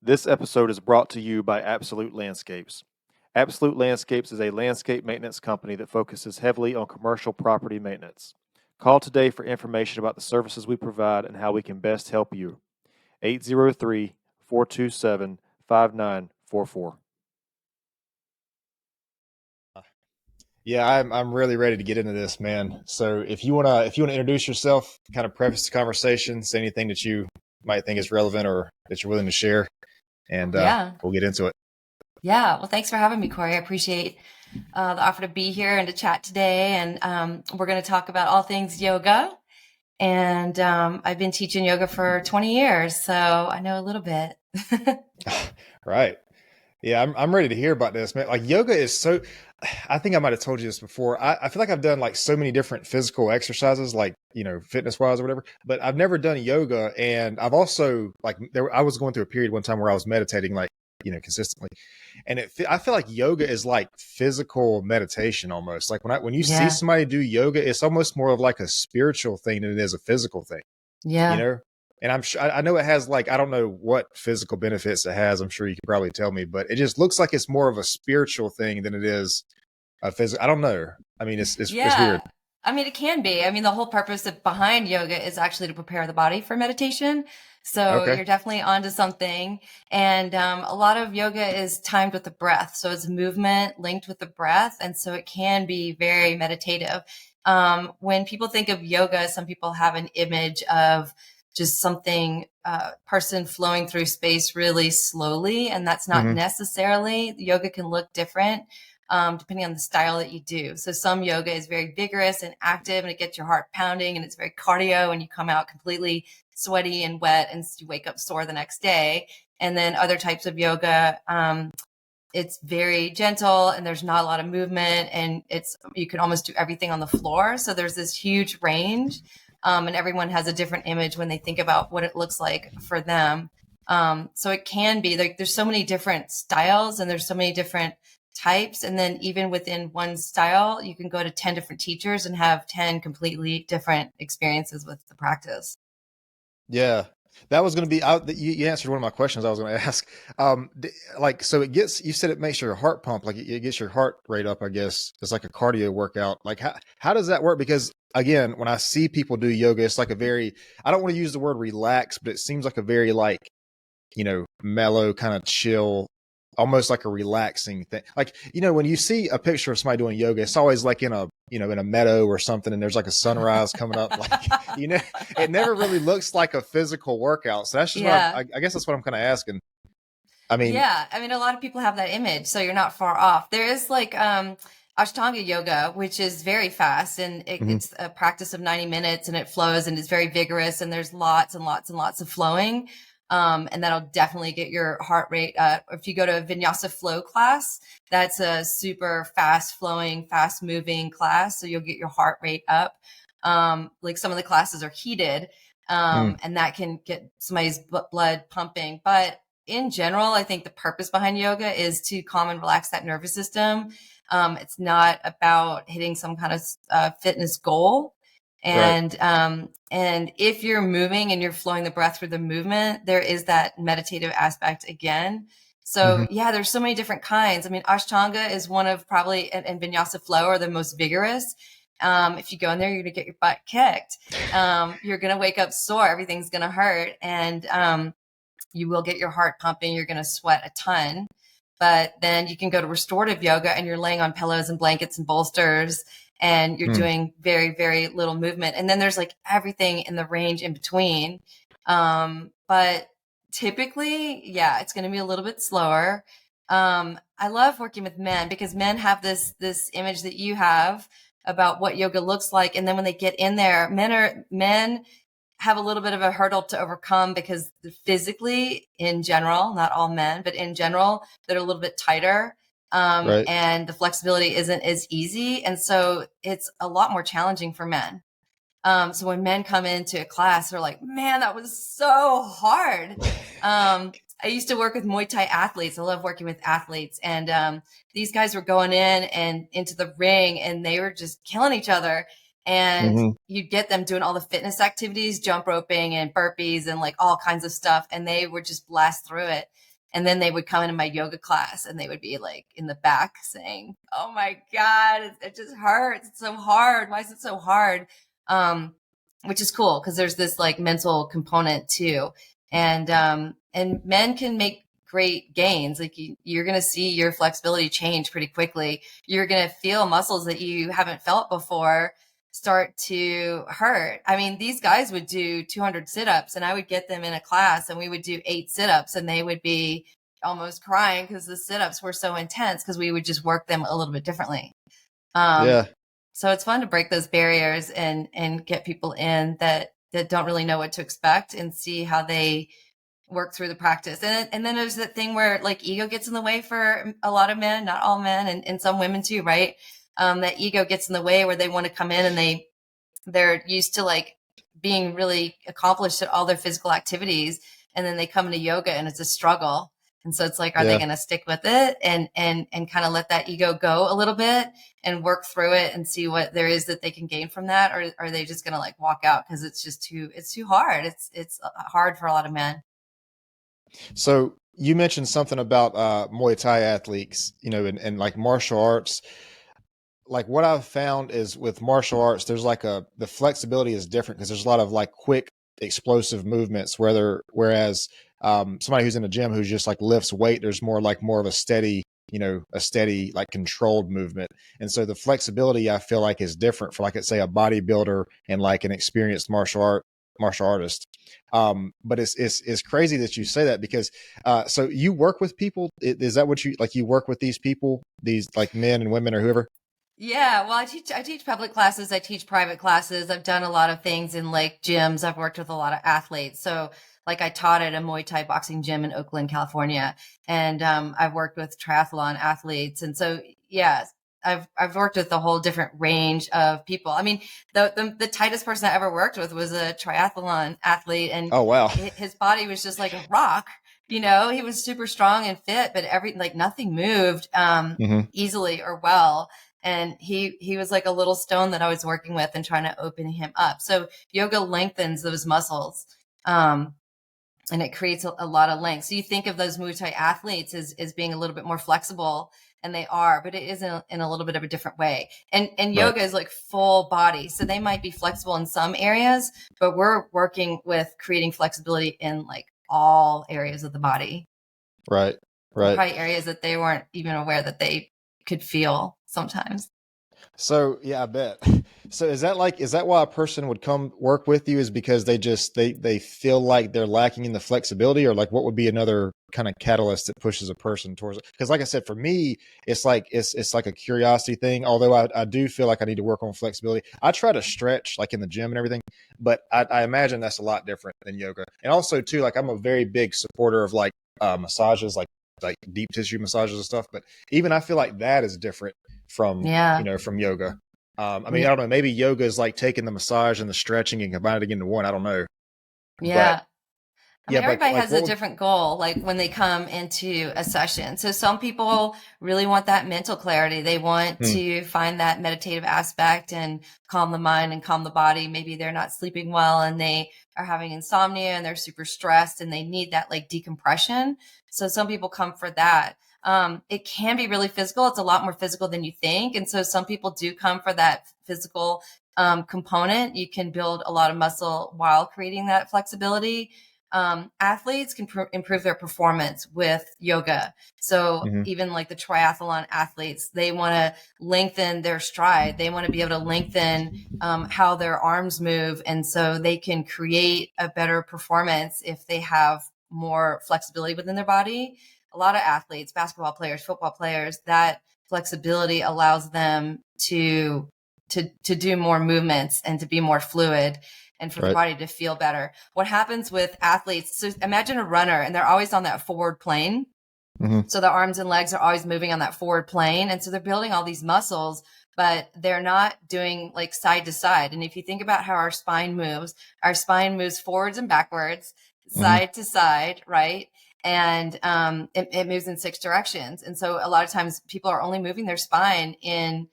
This episode is brought to you by Absolute Landscapes. Absolute Landscapes is a landscape maintenance company that focuses heavily on commercial property maintenance. Call today for information about the services we provide and how we can best help you. 803-427-5944. Yeah, I'm really ready to get into this, man. So if you wanna introduce yourself, kind of preface the conversation, say anything that you might think is relevant or that you're willing to share, and Yeah. we'll get into it. Yeah. Well, thanks for having me, Corey. I appreciate the offer to be here and to chat today. And we're going to talk about all things yoga. And I've been teaching yoga for 20 years, so I know a little bit. Right. Yeah, I'm ready to hear about this, man. Like yoga is so, I think I might have told you this before. I feel like I've done like so many different physical exercises, like, fitness wise or whatever, but I've never done yoga. And I've also I was going through a period one time where I was meditating like, consistently. And I feel like yoga is like physical meditation almost. Like when you see Yeah. somebody do yoga, it's almost more of like a spiritual thing than it is a physical thing, you Yeah. know? And I'm sure I know it has like I don't know what physical benefits it has. I'm sure you could probably tell me, but it just looks like it's more of a spiritual thing than it is a physical. I don't know. I mean, it's Yeah. weird. I mean, it can be. I mean, the whole purpose behind yoga is actually to prepare the body for meditation. So Okay. you're definitely onto something. And a lot of yoga is timed with the breath. So it's movement linked with the breath. And so it can be very meditative. When people think of yoga, some people have an image of just something, person flowing through space really slowly. And that's not Hmm. necessarily. Yoga can look different depending on the style that you do. So some yoga is very vigorous and active and it gets your heart pounding and it's very cardio and you come out completely sweaty and wet and you wake up sore the next day. And then other types of yoga, it's very gentle and there's not a lot of movement and you can almost do everything on the floor. So there's this huge range. And everyone has a different image when they think about what it looks like for them. So it can be like, there's so many different styles and there's so many different types. And then even within one style, you can go to 10 different teachers and have 10 completely different experiences with the practice. Yeah. That was going to be out. You answered one of my questions I was going to ask. So you said it makes your heart pump, like it gets your heart rate up, I guess. It's like a cardio workout. Like how does that work? Because again, when I see people do yoga, it's like I don't want to use the word relax, but it seems like a very like, mellow kind of chill, almost like a relaxing thing. Like, when you see a picture of somebody doing yoga, it's always like in a meadow or something, and there's like a sunrise coming up. Like, it never really looks like a physical workout. So that's just Yeah. I guess that's what I'm kind of asking. I mean, Yeah. I mean, a lot of people have that image, so you're not far off. There is like, Ashtanga yoga, which is very fast and mhm, it's a practice of 90 minutes and it flows and it's very vigorous and there's lots and lots and lots of flowing. And that'll definitely get your heart rate up. If you go to a Vinyasa Flow class, that's a super fast flowing, fast moving class. So you'll get your heart rate up. Like some of the classes are heated, mm, and that can get somebody's blood pumping. But in general, I think the purpose behind yoga is to calm and relax that nervous system. It's not about hitting some kind of fitness goal. right. And if you're moving and you're flowing the breath through the movement, there is that meditative aspect again. Hmm. So yeah, there's so many different kinds. I mean, Ashtanga is one of probably, and Vinyasa Flow are the most vigorous. If you go in there, you're going to get your butt kicked. You're going to wake up sore. Everything's going to hurt. And, you will get your heart pumping. You're going to sweat a ton. But then you can go to restorative yoga and you're laying on pillows and blankets and bolsters and you're Mm. doing very, very little movement. And then there's like everything in the range in between. But typically, yeah, it's going to be a little bit slower. I love working with men because men have this image that you have about what yoga looks like. And then when they get in there, men have a little bit of a hurdle to overcome because physically in general, not all men, but in general, they're a little bit tighter. Right. And the flexibility isn't as easy. And so it's a lot more challenging for men. So when men come into a class, they're like, man, that was so hard. I used to work with Muay Thai athletes. I love working with athletes. And these guys were going in and into the ring and they were just killing each other. And Hmm. you'd get them doing all the fitness activities, jump roping and burpees and like all kinds of stuff. And they would just blast through it. And then they would come into my yoga class and they would be like in the back saying, "Oh my God, it just hurts. It's so hard. Why is it so hard?" Which is cool because there's this like mental component too. And men can make great gains. Like you're going to see your flexibility change pretty quickly. You're going to feel muscles that you haven't felt before start to hurt. I mean, these guys would do 200 sit-ups and I would get them in a class and we would do 8 sit-ups and they would be almost crying because the sit-ups were so intense because we would just work them a little bit differently. Yeah. So it's fun to break those barriers and get people in that don't really know what to expect and see how they work through the practice. And then there's that thing where like ego gets in the way for a lot of men, not all men, and some women too, right? That ego gets in the way where they want to come in and they're used to like being really accomplished at all their physical activities. And then they come into yoga and it's a struggle. And so it's like, are they going to stick with it and kind of let that ego go a little bit and work through it and see what there is that they can gain from that? Or are they just going to like walk out because it's just it's too hard. It's hard for a lot of men. So you mentioned something about Muay Thai athletes, and like martial arts. Like what I've found is with martial arts, there's like the flexibility is different because there's a lot of like quick, explosive movements. Whereas somebody who's in a gym who's just like lifts weight, there's more of a steady, like controlled movement. And so the flexibility I feel like is different for like, let's say a bodybuilder and like an experienced martial artist. But it's crazy that you say that because so you work with people. Is that what you work with these people, these like men and women or whoever? Yeah, well, I teach public classes. I teach private classes. I've done a lot of things in like gyms. I've worked with a lot of athletes. So like I taught at a Muay Thai boxing gym in Oakland, California, and I've worked with triathlon athletes. And so, yeah, I've worked with a whole different range of people. I mean, the tightest person I ever worked with was a triathlon athlete, and oh wow, his body was just like a rock. He was super strong and fit, but nothing moved easily or well. And he was like a little stone that I was working with and trying to open him up. So yoga lengthens those muscles. And it creates a lot of length. So you think of those Muay Thai athletes as being a little bit more flexible, and they are, but it is in a little bit of a different way. And yoga is like full body. So they might be flexible in some areas, but we're working with creating flexibility in like all areas of the body. Right. Probably areas that they weren't even aware that they could feel sometimes. So yeah, I bet. So is that why a person would come work with you, is because they feel like they're lacking in the flexibility, or like what would be another kind of catalyst that pushes a person towards it? Because like I said, for me, it's like a curiosity thing. Although I do feel like I need to work on flexibility. I try to stretch like in the gym and everything, but I imagine that's a lot different than yoga. And also too, like I'm a very big supporter of like massages, like deep tissue massages and stuff. But even I feel like that is different from from yoga. I mean, I don't know, maybe yoga is like taking the massage and the stretching and combining it into one. I don't know. Yeah. But, everybody has a different goal, like when they come into a session. So some people really want that mental clarity. They want to find that meditative aspect and calm the mind and calm the body. Maybe they're not sleeping well and they are having insomnia and they're super stressed and they need that like decompression. So some people come for that. It can be really physical. It's a lot more physical than you think. And so some people do come for that physical component. You can build a lot of muscle while creating that flexibility. Athletes can improve their performance with yoga. So even like the triathlon athletes, they want to lengthen their stride. They want to be able to lengthen how their arms move. And so they can create a better performance if they have more flexibility within their body. A lot of athletes, basketball players, football players, that flexibility allows them to do more movements and to be more fluid and for the body to feel better. What happens with athletes, so imagine a runner and they're always on that forward plane. So the arms and legs are always moving on that forward plane. And so they're building all these muscles, but they're not doing like side to side. And if you think about how our spine moves forwards and backwards, side to side, right? And it moves in 6 directions. And so a lot of times people are only moving their spine in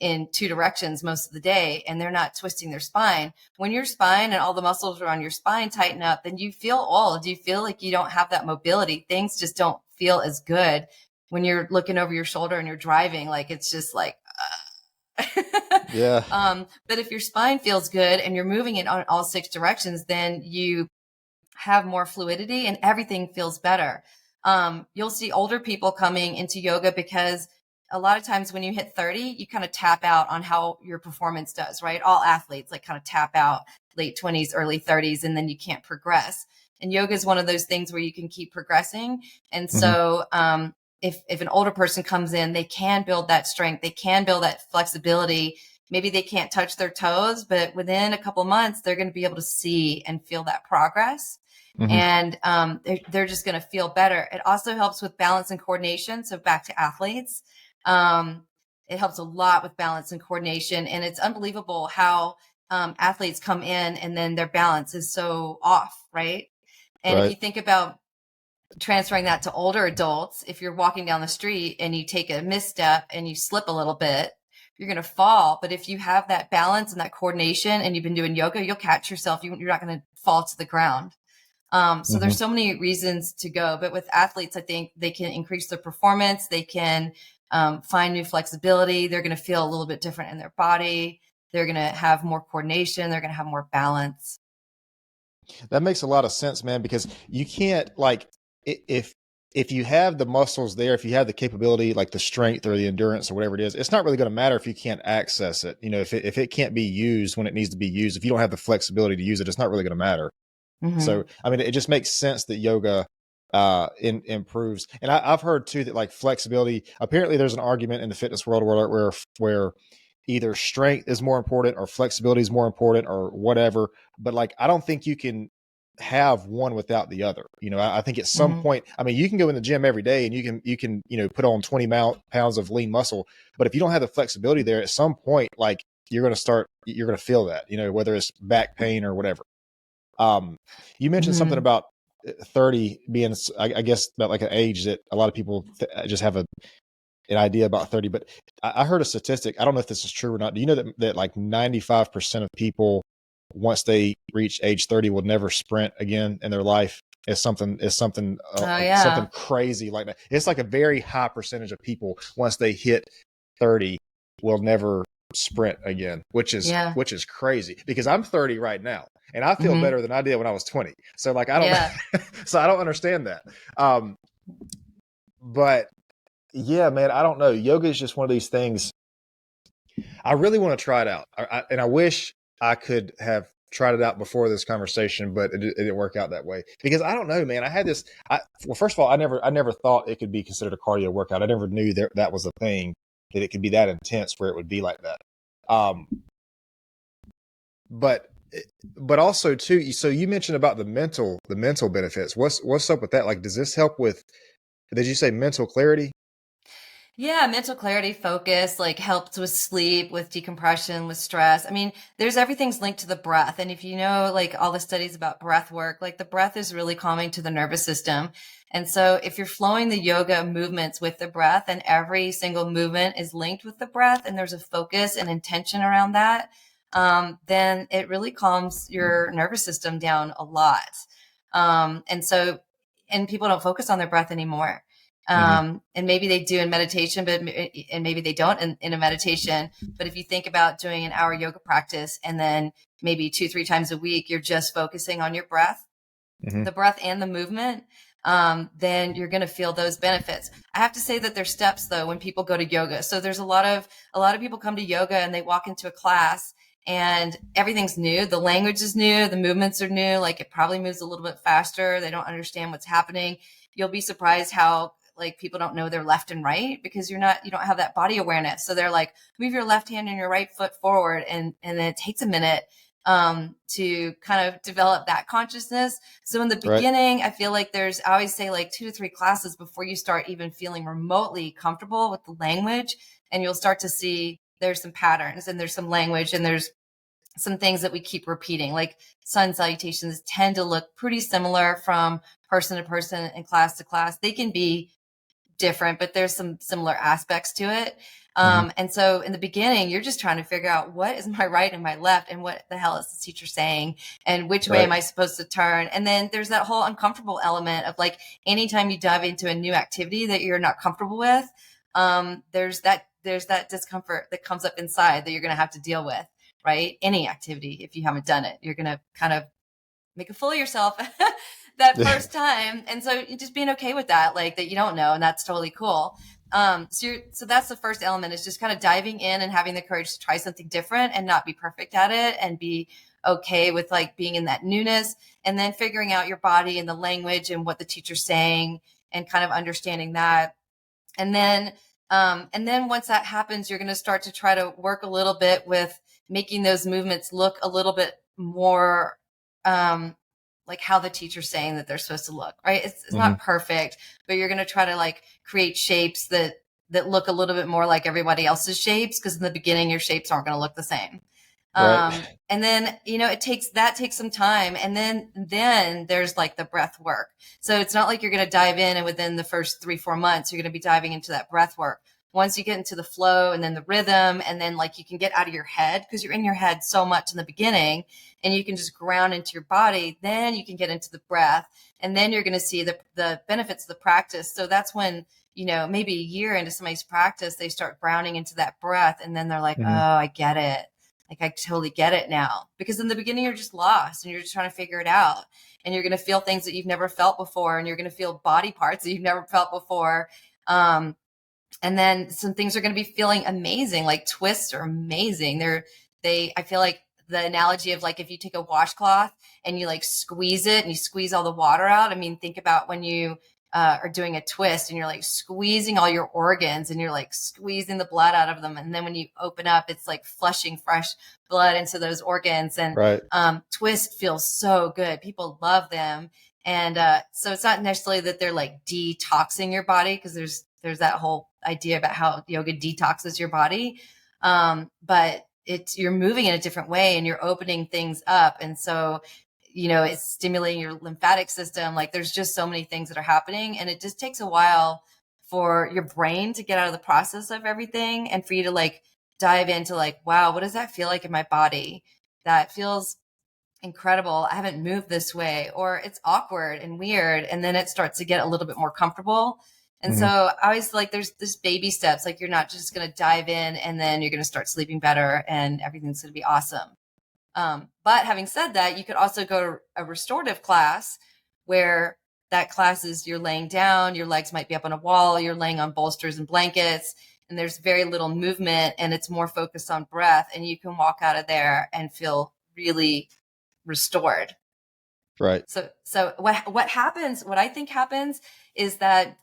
in two directions most of the day, and they're not twisting their spine. When your spine and all the muscles around your spine tighten up, then you feel old. You feel like you don't have that mobility. Things just don't feel as good when you're looking over your shoulder and you're driving. Like, it's just like, Yeah. But if your spine feels good and you're moving it on all six directions, then you have more fluidity and everything feels better. You'll see older people coming into yoga because a lot of times when you hit 30, you kind of tap out on how your performance does, right? All athletes like kind of tap out late 20s, early 30s, and then you can't progress. And yoga is one of those things where you can keep progressing. And so, if an older person comes in, they can build that strength. They can build that flexibility. Maybe they can't touch their toes, but within a couple of months, they're going to be able to see and feel that progress. And they're just going to feel better. It also helps with balance and coordination. So back to athletes, it helps a lot with balance and coordination. And it's unbelievable how athletes come in and then their balance is so off, right? And if you think about transferring that to older adults, if you're walking down the street and you take a misstep and you slip a little bit, you're going to fall. But if you have that balance and that coordination and you've been doing yoga, you'll catch yourself. You're not going to fall to the ground. So there's so many reasons to go. But with athletes, I think they can increase their performance. They can find new flexibility. They're going to feel a little bit different in their body. They're going to have more coordination. They're going to have more balance. That makes a lot of sense, man, because you can't, like, if you have the muscles there, if you have the capability, like the strength or the endurance or whatever it is, it's not really going to matter if you can't access it. You know, if it can't be used when it needs to be used, if you don't have the flexibility to use it, it's not really going to matter. So, I mean, it just makes sense that yoga improves. And I've heard too that, like, flexibility, apparently there's an argument in the fitness world where either strength is more important or flexibility is more important or whatever. But, like, I don't think you can have one without the other. You know, I think at some point, I mean, you can go in the gym every day and you can, you know, put on 20 pounds of lean muscle, but if you don't have the flexibility there, at some point, like, you're going to feel that, you know, whether it's back pain or whatever. You mentioned something about 30 being, I guess, about like an age that a lot of people just have an idea about 30, but I heard a statistic. I don't know if this is true or not. Do you know that like 95% of people, once they reach age 30, will never sprint again in their life? Something something crazy like that. It's like a very high percentage of people, once they hit 30, will never sprint again, which is crazy, because I'm 30 right now and I feel better than I did when I was 20. So, like, I don't so I don't understand that. But yeah, man, I don't know. Yoga is just one of these things. I really want to try it out. And I wish I could have tried it out before this conversation, but it didn't work out that way, because I don't know, man. I had this, well, first of all, I never thought it could be considered a cardio workout. I never knew that was a thing, that it could be that intense where it would be like that. But also too, so you mentioned about the mental benefits. What's up with that? Like, does this help with, did you say mental clarity? Yeah, mental clarity, focus, like, helps with sleep, with decompression, with stress. I mean, everything's linked to the breath. And if you know, like, all the studies about breath work, like, the breath is really calming to the nervous system. And so if you're flowing the yoga movements with the breath, and every single movement is linked with the breath, and there's a focus and intention around that, then it really calms your nervous system down a lot. And people don't focus on their breath anymore. And maybe they do in meditation, and maybe they don't in a meditation. But if you think about doing an hour yoga practice, and then maybe 2-3 times a week, you're just focusing on your breath, the breath and the movement, then you're going to feel those benefits. I have to say that there's steps though, when people go to yoga. So there's a lot of people come to yoga and they walk into a class and everything's new. The language is new. The movements are new. Like, it probably moves a little bit faster. They don't understand what's happening. You'll be surprised how, like, people don't know their left and right, because you don't have that body awareness. So they're like, move your left hand and your right foot forward. And then it takes a minute to kind of develop that consciousness. So in the beginning, I feel like I always say, like, 2 to 3 classes before you start even feeling remotely comfortable with the language. And you'll start to see there's some patterns, and there's some language, and there's some things that we keep repeating. Like, sun salutations tend to look pretty similar from person to person and class to class. They can be different, but there's some similar aspects to it. And so in the beginning, you're just trying to figure out what is my right and my left, and what the hell is the teacher saying, and which way am I supposed to turn? And then there's that whole uncomfortable element of like, anytime you dive into a new activity that you're not comfortable with, there's that discomfort that comes up inside that you're going to have to deal with, right? Any activity, if you haven't done it, you're going to kind of make a fool of yourself that first time. And so you just being okay with that, like that you don't know, and that's totally cool. So that's the first element, is just kind of diving in and having the courage to try something different and not be perfect at it, and be okay with like being in that newness, and then figuring out your body and the language and what the teacher's saying, and kind of understanding that. And then once that happens, you're going to start to try to work a little bit with making those movements look a little bit more like how the teacher's saying that they're supposed to look, right? It's not perfect, but you're going to try to like create shapes that look a little bit more like everybody else's shapes, because in the beginning your shapes aren't going to look the same. And then, it takes some time. And then there's like the breath work. So it's not like you're going to dive in and within the first 3-4 months, you're going to be diving into that breath work. Once you get into the flow and then the rhythm, and then like you can get out of your head, because you're in your head so much in the beginning, and you can just ground into your body, then you can get into the breath, and then you're going to see the benefits of the practice. So that's when, maybe a year into somebody's practice, they start grounding into that breath, and then they're like, oh, I get it. Like, I totally get it now. Because in the beginning, you're just lost and you're just trying to figure it out. And you're going to feel things that you've never felt before. And you're going to feel body parts that you've never felt before. And then some things are going to be feeling amazing. Like twists are amazing. I feel like the analogy of like, if you take a washcloth and you like squeeze it and you squeeze all the water out. I mean, think about when you are doing a twist and you're like squeezing all your organs and you're like squeezing the blood out of them. And then when you open up, it's like flushing fresh blood into those organs. And twist feels so good. People love them. And so it's not necessarily that they're like detoxing your body, because there's that whole idea about how yoga detoxes your body. But you're moving in a different way and you're opening things up. And so, it's stimulating your lymphatic system. Like there's just so many things that are happening, and it just takes a while for your brain to get out of the process of everything, and for you to like dive into like, wow, what does that feel like in my body? That feels incredible. I haven't moved this way, or it's awkward and weird. And then it starts to get a little bit more comfortable. And so I always like, there's this baby steps. Like you're not just going to dive in and then you're going to start sleeping better and everything's going to be awesome. But having said that, you could also go to a restorative class, where that class is you're laying down, your legs might be up on a wall, you're laying on bolsters and blankets, and there's very little movement, and it's more focused on breath, and you can walk out of there and feel really restored. Right. So what happens, what I think happens is that,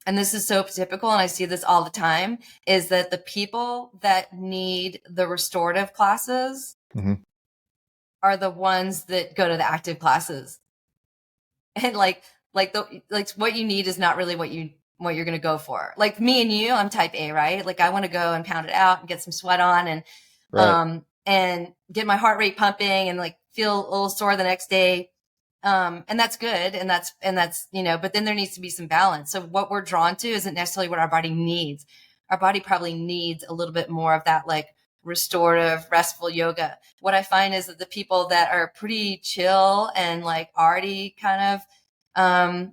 and this is so typical, and I see this all the time, is that the people that need the restorative classes are the ones that go to the active classes. And like what you need is not really what you're going to go for. Like me and you, I'm type A, right? Like I want to go and pound it out and get some sweat on and get my heart rate pumping and like feel a little sore the next day. And that's good. And that's, but then there needs to be some balance. So what we're drawn to isn't necessarily what our body needs. Our body probably needs a little bit more of that, like restorative, restful yoga. What I find is that the people that are pretty chill and like already kind of,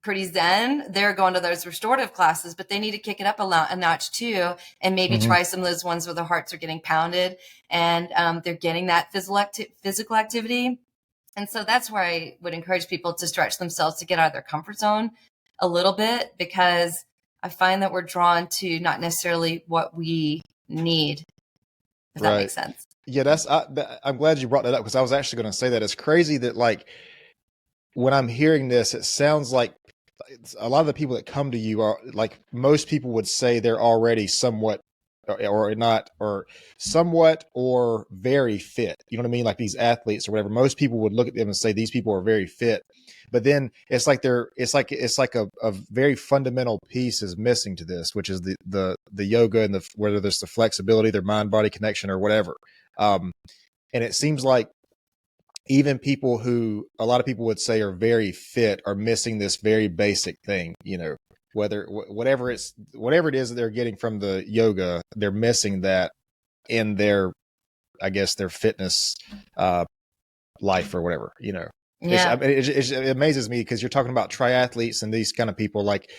pretty zen, they're going to those restorative classes, but they need to kick it up a notch too, and maybe try some of those ones where the hearts are getting pounded and they're getting that physical activity. And so that's where I would encourage people to stretch themselves to get out of their comfort zone a little bit, because I find that we're drawn to not necessarily what we need, if that makes sense. Yeah, I'm glad you brought that up, because I was actually going to say that. It's crazy that like when I'm hearing this, it sounds like a lot of the people that come to you are like, most people would say they're already somewhat or not, or somewhat or very fit. You know what I mean? Like these athletes or whatever, most people would look at them and say these people are very fit. But then it's like a very fundamental piece is missing to this, which is the yoga and whether there's the flexibility, their mind body connection or whatever. And it seems like even people who a lot of people would say are very fit are missing this very basic thing, whatever it is that they're getting from the yoga, they're missing that in their, I guess, their fitness life or whatever, Yeah. it amazes me because you're talking about triathletes and these kind of people. Like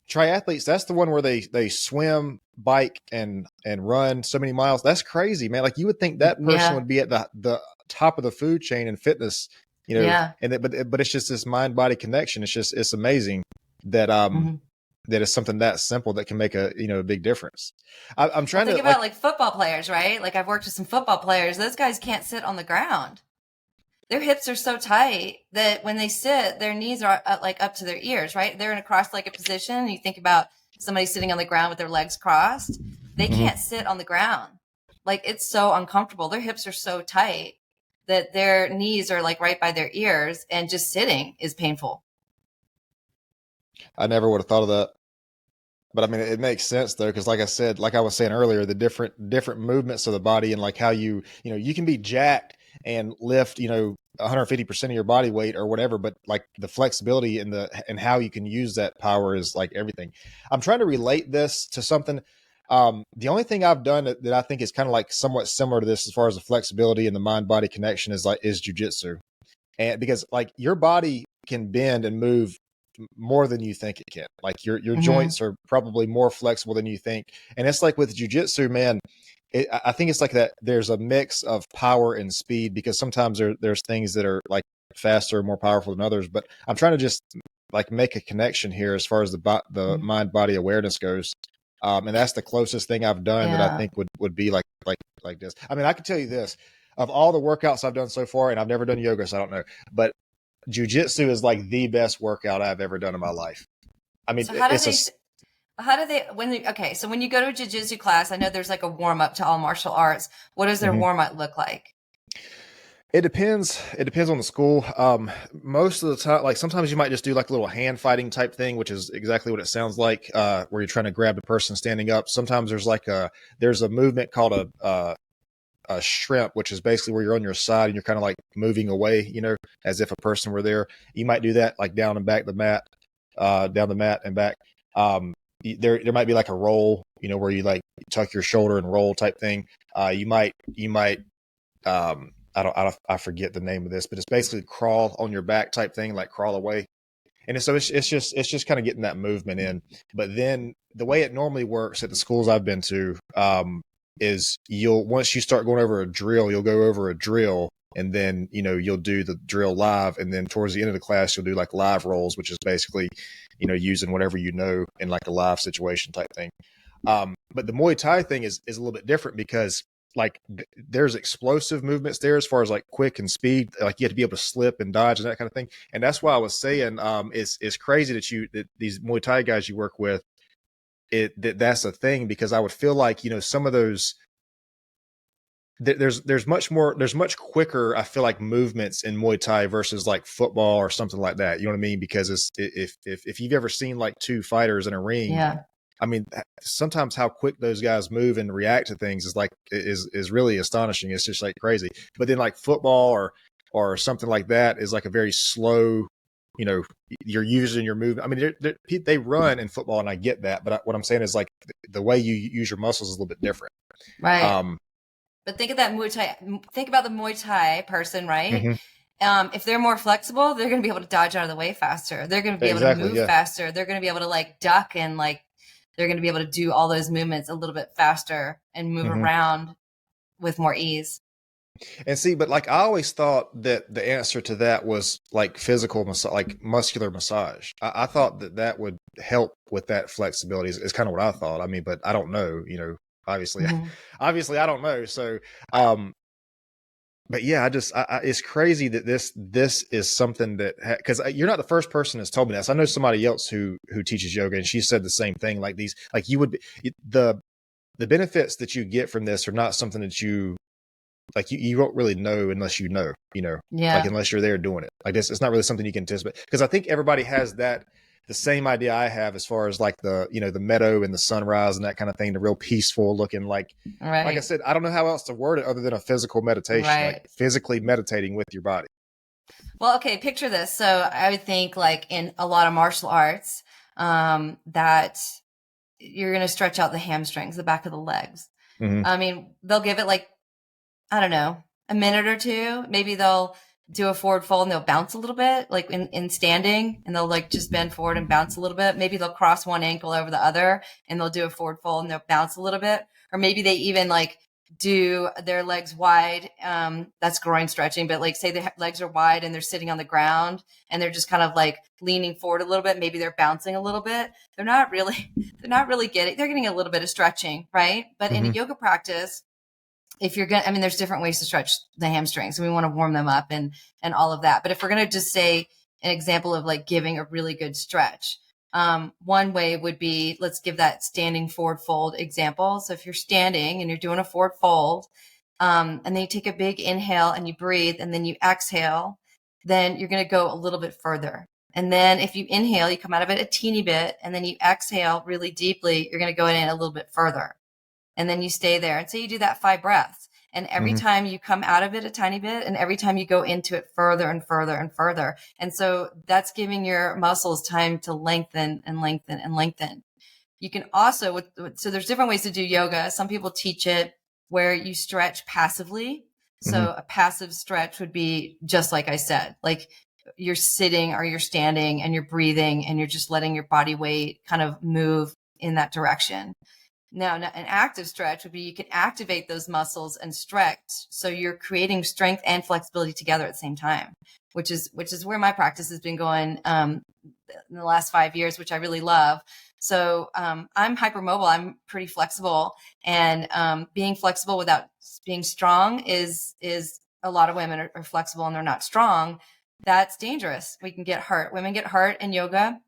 triathletes, that's the one where they swim, bike, and run so many miles. That's crazy, man. Like you would think that person Yeah. would be at the top of the food chain in fitness, Yeah. but it's just this mind body connection. It's amazing that Mhm. that is something that simple that can make a big difference. I'm Well, trying think to about like football players, right? Like I've worked with some football players. Those guys can't sit on the ground. Their hips are so tight that when they sit, their knees are like up to their ears, right? They're in a cross-legged position. You think about somebody sitting on the ground with their legs crossed. They Mhm. can't sit on the ground. Like it's so uncomfortable. Their hips are so tight that their knees are like right by their ears, and just sitting is painful. I never would have thought of that. But I mean, it makes sense though, because like I said, like I was saying earlier, the different movements of the body and like how you can be jacked and lift 150% of your body weight or whatever, but like the flexibility and how you can use that power is like everything. I'm trying to relate this to something. The only thing I've done that I think is kind of like somewhat similar to this as far as the flexibility and the mind body connection is jujitsu, and because like your body can bend and move more than you think it can. Like your Mm-hmm. joints are probably more flexible than you think. And it's like with jujitsu, man, I think it's like that. There's a mix of power and speed because sometimes there's things that are like faster, more powerful than others. But I'm trying to just like make a connection here as far as the Mm-hmm. mind body awareness goes. And that's the closest thing I've done that I Yeah. think would be like this. I mean, I can tell you this of all the workouts I've done so far, and I've never done yoga, so I don't know, but jujitsu is like the best workout I've ever done in my life. I mean, So it's a okay, so when you go to a jiu-jitsu class, I know there's like a warm up to all martial arts. What does their mhm. warm up look like? It depends. It depends on the school. Most of the time, like sometimes you might just do like a little hand fighting type thing, which is exactly what it sounds like, where you're trying to grab the person standing up. Sometimes there's a movement called a shrimp, which is basically where you're on your side and you're kind of like moving away, as if a person were there. You might do that like down and back the mat, down the mat and back. There might be like a roll, where you like tuck your shoulder and roll type thing. You might I forget the name of this, but it's basically crawl on your back type thing, like crawl away. And so it's just kind of getting that movement in. But then the way it normally works at the schools I've been to, is once you start going over a drill, you'll go over a drill and then, you'll do the drill live. And then towards the end of the class, you'll do like live rolls, which is basically, using whatever, in like a live situation type thing. But the Muay Thai thing is a little bit different because like there's explosive movements there as far as like quick and speed. Like you have to be able to slip and dodge and that kind of thing. And that's why I was saying, it's crazy that these Muay Thai guys you work with, that's a thing, because I would feel like, some of those, there's much quicker, I feel like, movements in Muay Thai versus like football or something like that. You know what I mean? Because if you've ever seen like two fighters in a ring, Yeah. I mean, sometimes how quick those guys move and react to things is really astonishing. It's just like crazy. But then like football or something like that is like a very slow, you're using your move. I mean, they run in football, and I get that. But what I'm saying is like the way you use your muscles is a little bit different. Right. Um, But think of that Muay Thai. Think about the Muay Thai person, right? mhm. If they're more flexible, they're going to be able to dodge out of the way faster. They're going to be able to Exactly. move Yeah. faster. They're going to be able to like duck, and like they're going to be able to do all those movements a little bit faster and move hmm around with more ease. And see, but like I always thought that the answer to that was like physical massage, like muscular massage. I thought that would help with that flexibility. Is kind of what I thought. I mean, but I don't know. Obviously, Mm-hmm. obviously, I don't know. So, um, but yeah, it's crazy that this is something that, because you're not the first person that's told me this. I know somebody else who teaches yoga, and she said the same thing. Like these, like the benefits that you get from this are not something that you won't really know unless like Yeah. unless you're there doing it. Like this, it's not really something you can anticipate, because I think everybody has the same idea I have as far as like the meadow and the sunrise and that kind of thing, the real peaceful looking, like I Right. said, I don't know how else to word it other than a physical meditation, like Right. physically meditating with your body. Well, okay, picture this. So I would think like in a lot of martial arts, that you're going to stretch out the hamstrings, the back of the legs. I mean, they'll give it like, I don't know, a minute or two. Maybe they'll do a forward fold and they'll bounce a little bit, like in standing, and they'll like just bend forward and bounce a little bit. Maybe they'll cross one ankle over the other and they'll do a forward fold and they'll bounce a little bit. Or maybe they even like do their legs wide. That's groin stretching, but like say the legs are wide and they're sitting on the ground and they're just kind of like leaning forward a little bit. Maybe they're bouncing a little bit. They're not really getting a little bit of stretching, right? But in a yoga practice, if you're I mean, there's different ways to stretch the hamstrings. We want to warm them up and all of that. But if we're going to just say an example of like giving a really good stretch, one way would be, let's give that standing forward fold example. So if you're standing and you're doing a forward fold, and then you take a big inhale and you breathe and then you exhale, then you're going to go a little bit further. And then if you inhale, you come out of it a teeny bit, and then you exhale really deeply, you're going to go in a little bit further. And then you stay there. And so you do that 5 breaths. And every time you come out of it a tiny bit, and every time you go into it further and further and further. And so that's giving your muscles time to lengthen and lengthen and lengthen. You can also, so there's different ways to do yoga. Some people teach it where you stretch passively. So a passive stretch would be just like I said, like you're sitting or you're standing and you're breathing and you're just letting your body weight kind of move in that direction. Now, an active stretch would be you can activate those muscles and stretch. So you're creating strength and flexibility together at the same time, which is where my practice has been going in the last 5 years, which I really love. So I'm hypermobile. I'm pretty flexible, and being flexible without being strong is a lot of women are flexible and they're not strong. That's dangerous. We can get hurt. Women get hurt in yoga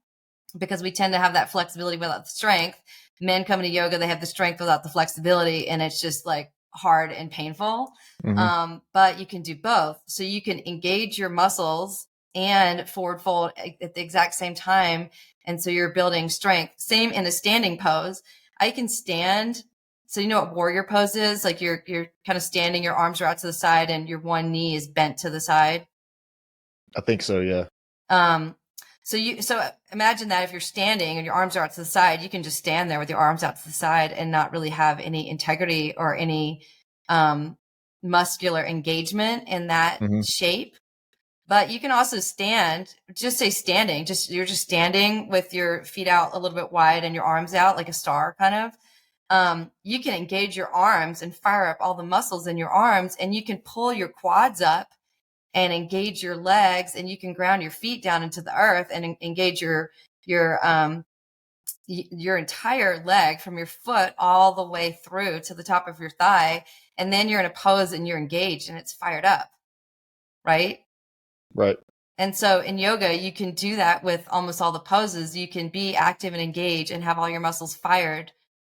because we tend to have that flexibility without the strength. Men come into yoga, they have the strength without the flexibility, and it's just like hard and painful. But you can do both. So you can engage your muscles and forward fold at the exact same time. And so you're building strength. Same in a standing pose. I can stand. So you know what warrior pose is? Like you're kind of standing, your arms are out to the side and your one knee is bent to the side. I think so, yeah. So imagine that if you're standing and your arms are out to the side, you can just stand there with your arms out to the side and not really have any integrity or any muscular engagement in that shape. But you can also stand, just say standing, you're just standing with your feet out a little bit wide and your arms out like a star kind of. You can engage your arms and fire up all the muscles in your arms, and you can pull your quads up and engage your legs, and you can ground your feet down into the earth and engage your entire leg from your foot all the way through to the top of your thigh. And then you're in a pose and you're engaged and it's fired up. Right. Right. And so in yoga, you can do that with almost all the poses. You can be active and engage and have all your muscles fired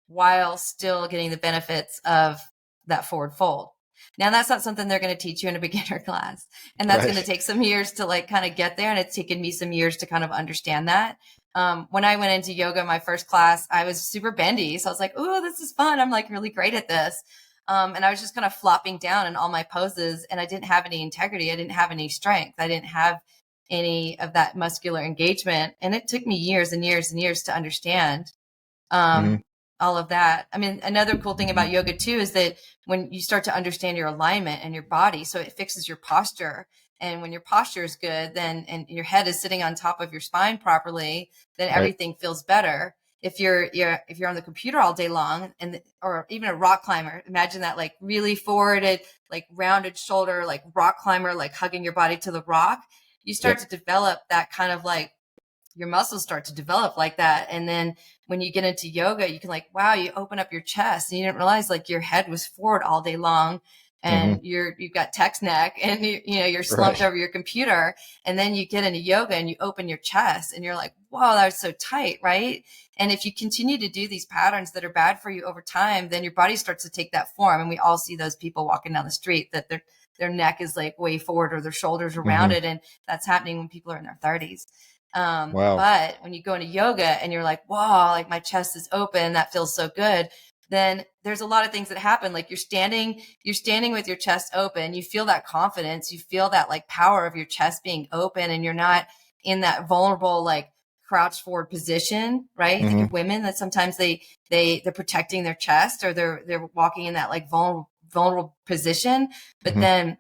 while still getting the benefits of that forward fold. Now, that's not something they're going to teach you in a beginner class. And that's going to take some years to like kind of get there. And it's taken me some years to kind of understand that. When I went into yoga, my first class, I was super bendy. So I was like, oh, this is fun. I'm like really great at this. And I was just kind of flopping down in all my poses, and I didn't have any integrity. I didn't have any strength. I didn't have any of that muscular engagement. And it took me years and years and years to understand all of that. I mean, another cool thing about yoga too is that when you start to understand your alignment and your body, so it fixes your posture. And when your posture is good, then, and your head is sitting on top of your spine properly, then everything feels better. If you're on the computer all day long, or even a rock climber, imagine that like really forwarded, like rounded shoulder, like rock climber, like hugging your body to the rock. You start to develop that kind of like, your muscles start to develop like that. And then when you get into yoga, you can like, wow, you open up your chest and you didn't realize like your head was forward all day long, and you've got text neck, and you're slumped over your computer. And then you get into yoga and you open your chest and you're like, wow, that was so tight. Right. And if you continue to do these patterns that are bad for you over time, then your body starts to take that form. And we all see those people walking down the street that their neck is like way forward or their shoulders are rounded. And that's happening when people are in their 30s. But when you go into yoga and you're like, wow, like my chest is open, that feels so good. Then there's a lot of things that happen. Like you're standing with your chest open. You feel that confidence. You feel that like power of your chest being open, and you're not in that vulnerable, like crouched forward position, right? You think of women that sometimes they're protecting their chest, or they're walking in that like vulnerable position. But then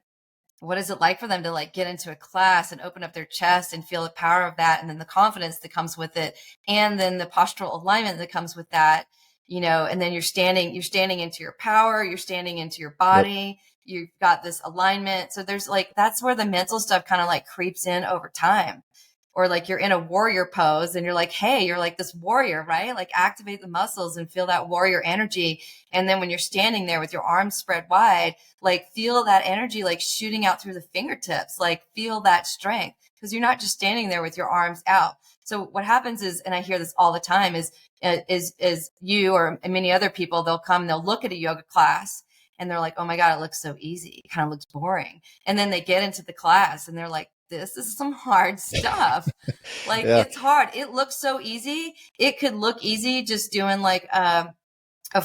what is it like for them to like get into a class and open up their chest and feel the power of that, and then the confidence that comes with it, and then the postural alignment that comes with that, and then you're standing into your power, you're standing into your body, you've got this alignment. So there's like, that's where the mental stuff kind of like creeps in over time. Or like you're in a warrior pose and you're like, hey, you're like this warrior, right? Like activate the muscles and feel that warrior energy. And then when you're standing there with your arms spread wide, like feel that energy like shooting out through the fingertips, like feel that strength, because you're not just standing there with your arms out. So what happens is, and I hear this all the time, is you or many other people, they'll come, they'll look at a yoga class and they're like, oh my God, it looks so easy. It kind of looks boring. And then they get into the class and they're like, this is some hard stuff. Like it's hard. It looks so easy. It could look easy just doing like a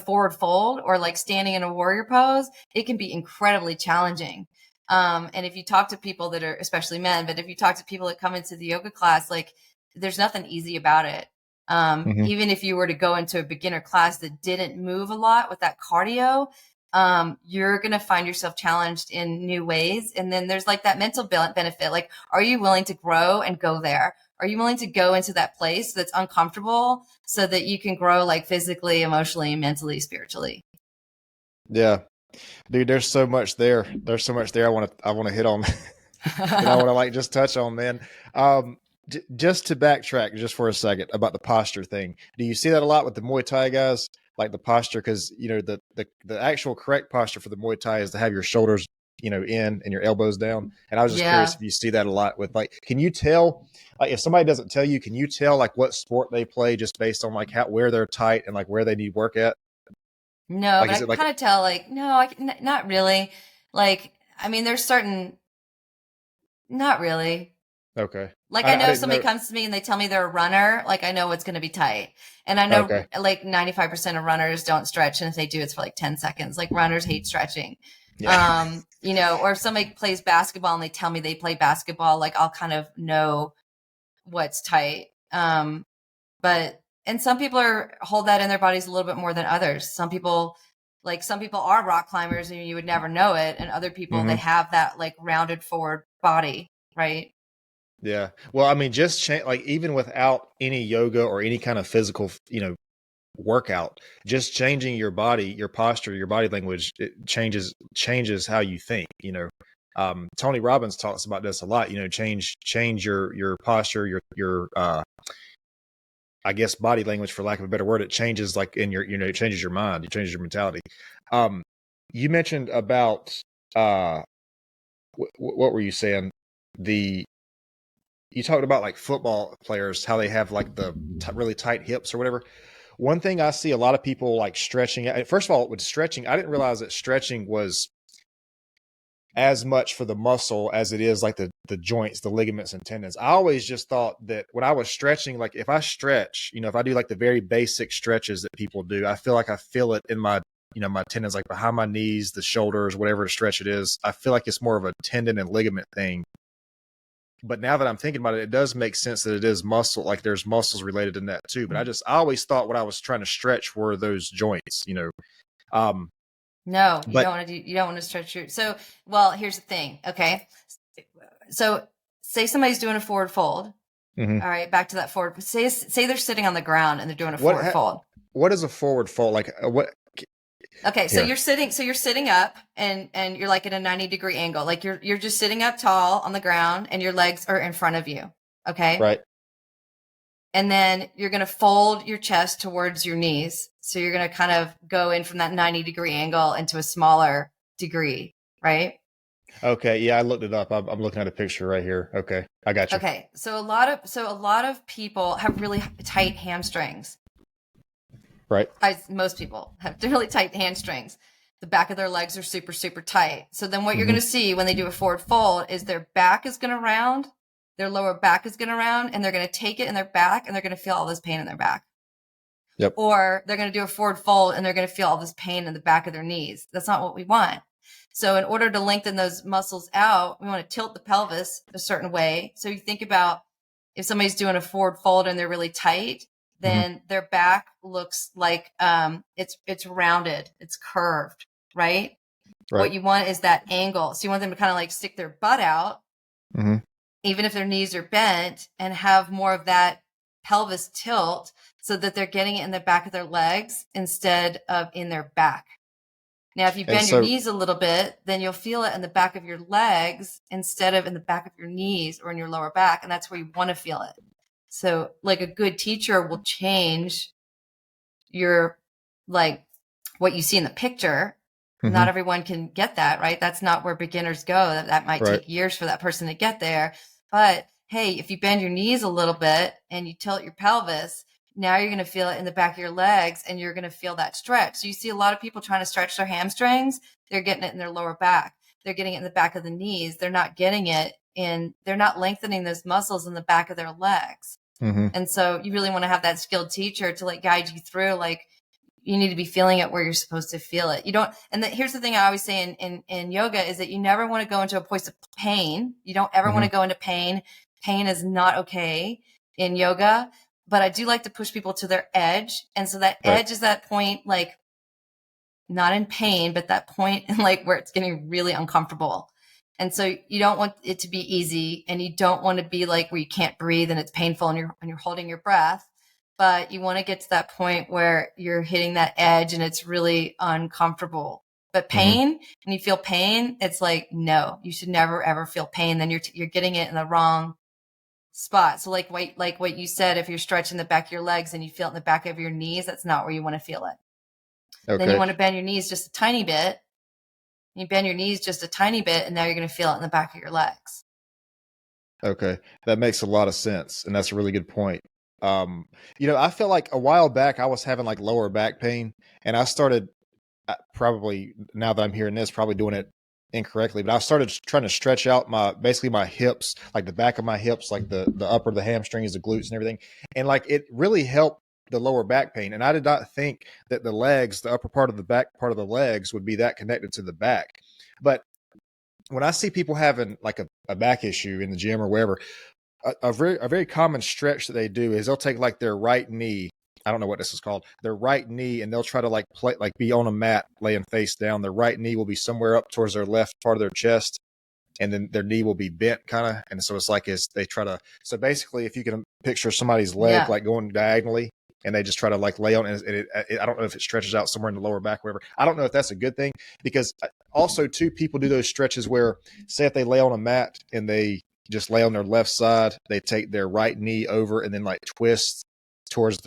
forward fold or like standing in a warrior pose. It can be incredibly challenging. And if you talk to people that are, especially men, but if you talk to people that come into the yoga class, like there's nothing easy about it. Even if you were to go into a beginner class that didn't move a lot with that cardio, you're going to find yourself challenged in new ways. And then there's like that mental benefit. Like, are you willing to grow and go there? Are you willing to go into that place that's uncomfortable so that you can grow like physically, emotionally, mentally, spiritually? Yeah, dude, there's so much there. There's so much there. I want to hit on that I want to like just touch on, man. Just to backtrack just for a second about the posture thing. Do you see that a lot with the Muay Thai guys? Like the posture, because the actual correct posture for the Muay Thai is to have your shoulders in and your elbows down. And I was just curious if you see that a lot with like, can you tell, like if somebody doesn't tell you, can you tell like what sport they play just based on like where they're tight and like where they need work at? No, Like, but I can kind of tell like, no, not really. Like, I mean, there's certain, not really. Okay. Like I know if somebody comes to me and they tell me they're a runner, like I know it's going to be tight. And I know like 95% of runners don't stretch. And if they do, it's for like 10 seconds. Like runners hate stretching. Yeah. Or if somebody plays basketball and they tell me they play basketball, like I'll kind of know what's tight. And some people hold that in their bodies a little bit more than others. Some people are rock climbers and you would never know it. And other people, they have that like rounded forward body, right? Yeah. Well, I mean, just like even without any yoga or any kind of physical, workout, just changing your body, your posture, your body language, it changes how you think. Tony Robbins talks about this a lot. Change your posture, your I guess body language, for lack of a better word. It changes like in your, it changes your mind, it changes your mentality. You mentioned about what were you saying? You talked about like football players, how they have like the really tight hips or whatever. One thing I see a lot of people like stretching. First of all, with stretching, I didn't realize that stretching was as much for the muscle as it is like the joints, the ligaments and tendons. I always just thought that when I was stretching, like if I stretch, if I do like the very basic stretches that people do, I feel like I feel it in my, my tendons, like behind my knees, the shoulders, whatever stretch it is. I feel like it's more of a tendon and ligament thing. But now that I'm thinking about it, it does make sense that it is muscle. Like there's muscles related in that too. But I always thought what I was trying to stretch were those joints, No, you don't want to stretch your, well, here's the thing. Okay. So say somebody's doing a forward fold. All right. Back to that forward. Say they're sitting on the ground and they're doing a forward fold. What is a forward fold? Like what? Okay, so you're sitting up and you're like at a 90-degree angle. Like you're just sitting up tall on the ground and your legs are in front of you. Okay? Right. And then you're going to fold your chest towards your knees. So you're going to kind of go in from that 90-degree angle into a smaller degree, right? Okay, yeah, I looked it up. I'm looking at a picture right here. Okay, I got you. Okay. So a lot of people have really tight hamstrings. Right. Most people have really tight hamstrings. The back of their legs are super, super tight. So then what you're going to see when they do a forward fold is their back is going to round, their lower back is going to round, and they're going to take it in their back and they're going to feel all this pain in their back. Yep. Or they're going to do a forward fold and they're going to feel all this pain in the back of their knees. That's not what we want. So in order to lengthen those muscles out, we want to tilt the pelvis a certain way. So you think about if somebody's doing a forward fold and they're really tight, then their back looks like it's rounded, it's curved, right? Right. What you want is that angle. So you want them to kind of like stick their butt out, even if their knees are bent, and have more of that pelvis tilt so that they're getting it in the back of their legs instead of in their back. Now, if you bend your knees a little bit, then you'll feel it in the back of your legs instead of in the back of your knees or in your lower back. And that's where you want to feel it. So like a good teacher will change your, like what you see in the picture. Not everyone can get that, right? That's not where beginners go. That might take years for that person to get there. But hey, if you bend your knees a little bit and you tilt your pelvis, now you're going to feel it in the back of your legs and you're going to feel that stretch. So you see a lot of people trying to stretch their hamstrings. They're getting it in their lower back. They're getting it in the back of the knees. They're not getting it they're not lengthening those muscles in the back of their legs. And so you really want to have that skilled teacher to like guide you through, like, you need to be feeling it where you're supposed to feel it. You don't, and here's the thing I always say in yoga is that you never want to go into a place of pain. You don't ever want to go into pain. Pain is not okay in yoga, but I do like to push people to their edge. And so that edge is that point, like not in pain, but that point in like where it's getting really uncomfortable. And so you don't want it to be easy, and you don't want to be like where you can't breathe and it's painful and you're holding your breath. But you want to get to that point where you're hitting that edge and it's really uncomfortable. But pain, when you feel pain, it's like, no, you should never, ever feel pain. Then you're getting it in the wrong spot. So like what you said, if you're stretching the back of your legs and you feel it in the back of your knees, that's not where you want to feel it. Okay. Then you want to bend your knees just a tiny bit. You bend your knees just a tiny bit, and now you're going to feel it in the back of your legs. Okay. That makes a lot of sense. And that's a really good point. I felt like a while back I was having like lower back pain, and I started probably, now that I'm hearing this, probably doing it incorrectly, but I started trying to stretch out basically my hips, like the back of my hips, like the upper, the hamstrings, the glutes and everything. And like, it really helped the lower back pain. And I did not think that the legs, the upper part of the back part of the legs would be that connected to the back. But when I see people having like a back issue in the gym or wherever, a very common stretch that they do is they'll take like their right knee. I don't know what this is called, their right knee, and they'll try to like be on a mat laying face down. Their right knee will be somewhere up towards their left part of their chest, and then their knee will be bent kind of. And so it's like they try to, so basically if you can picture somebody's leg like going diagonally, and they just try to like lay on it, I don't know if it stretches out somewhere in the lower back, wherever. I don't know if that's a good thing, because also too, people do those stretches where, say if they lay on a mat and they just lay on their left side, they take their right knee over and then like twist towards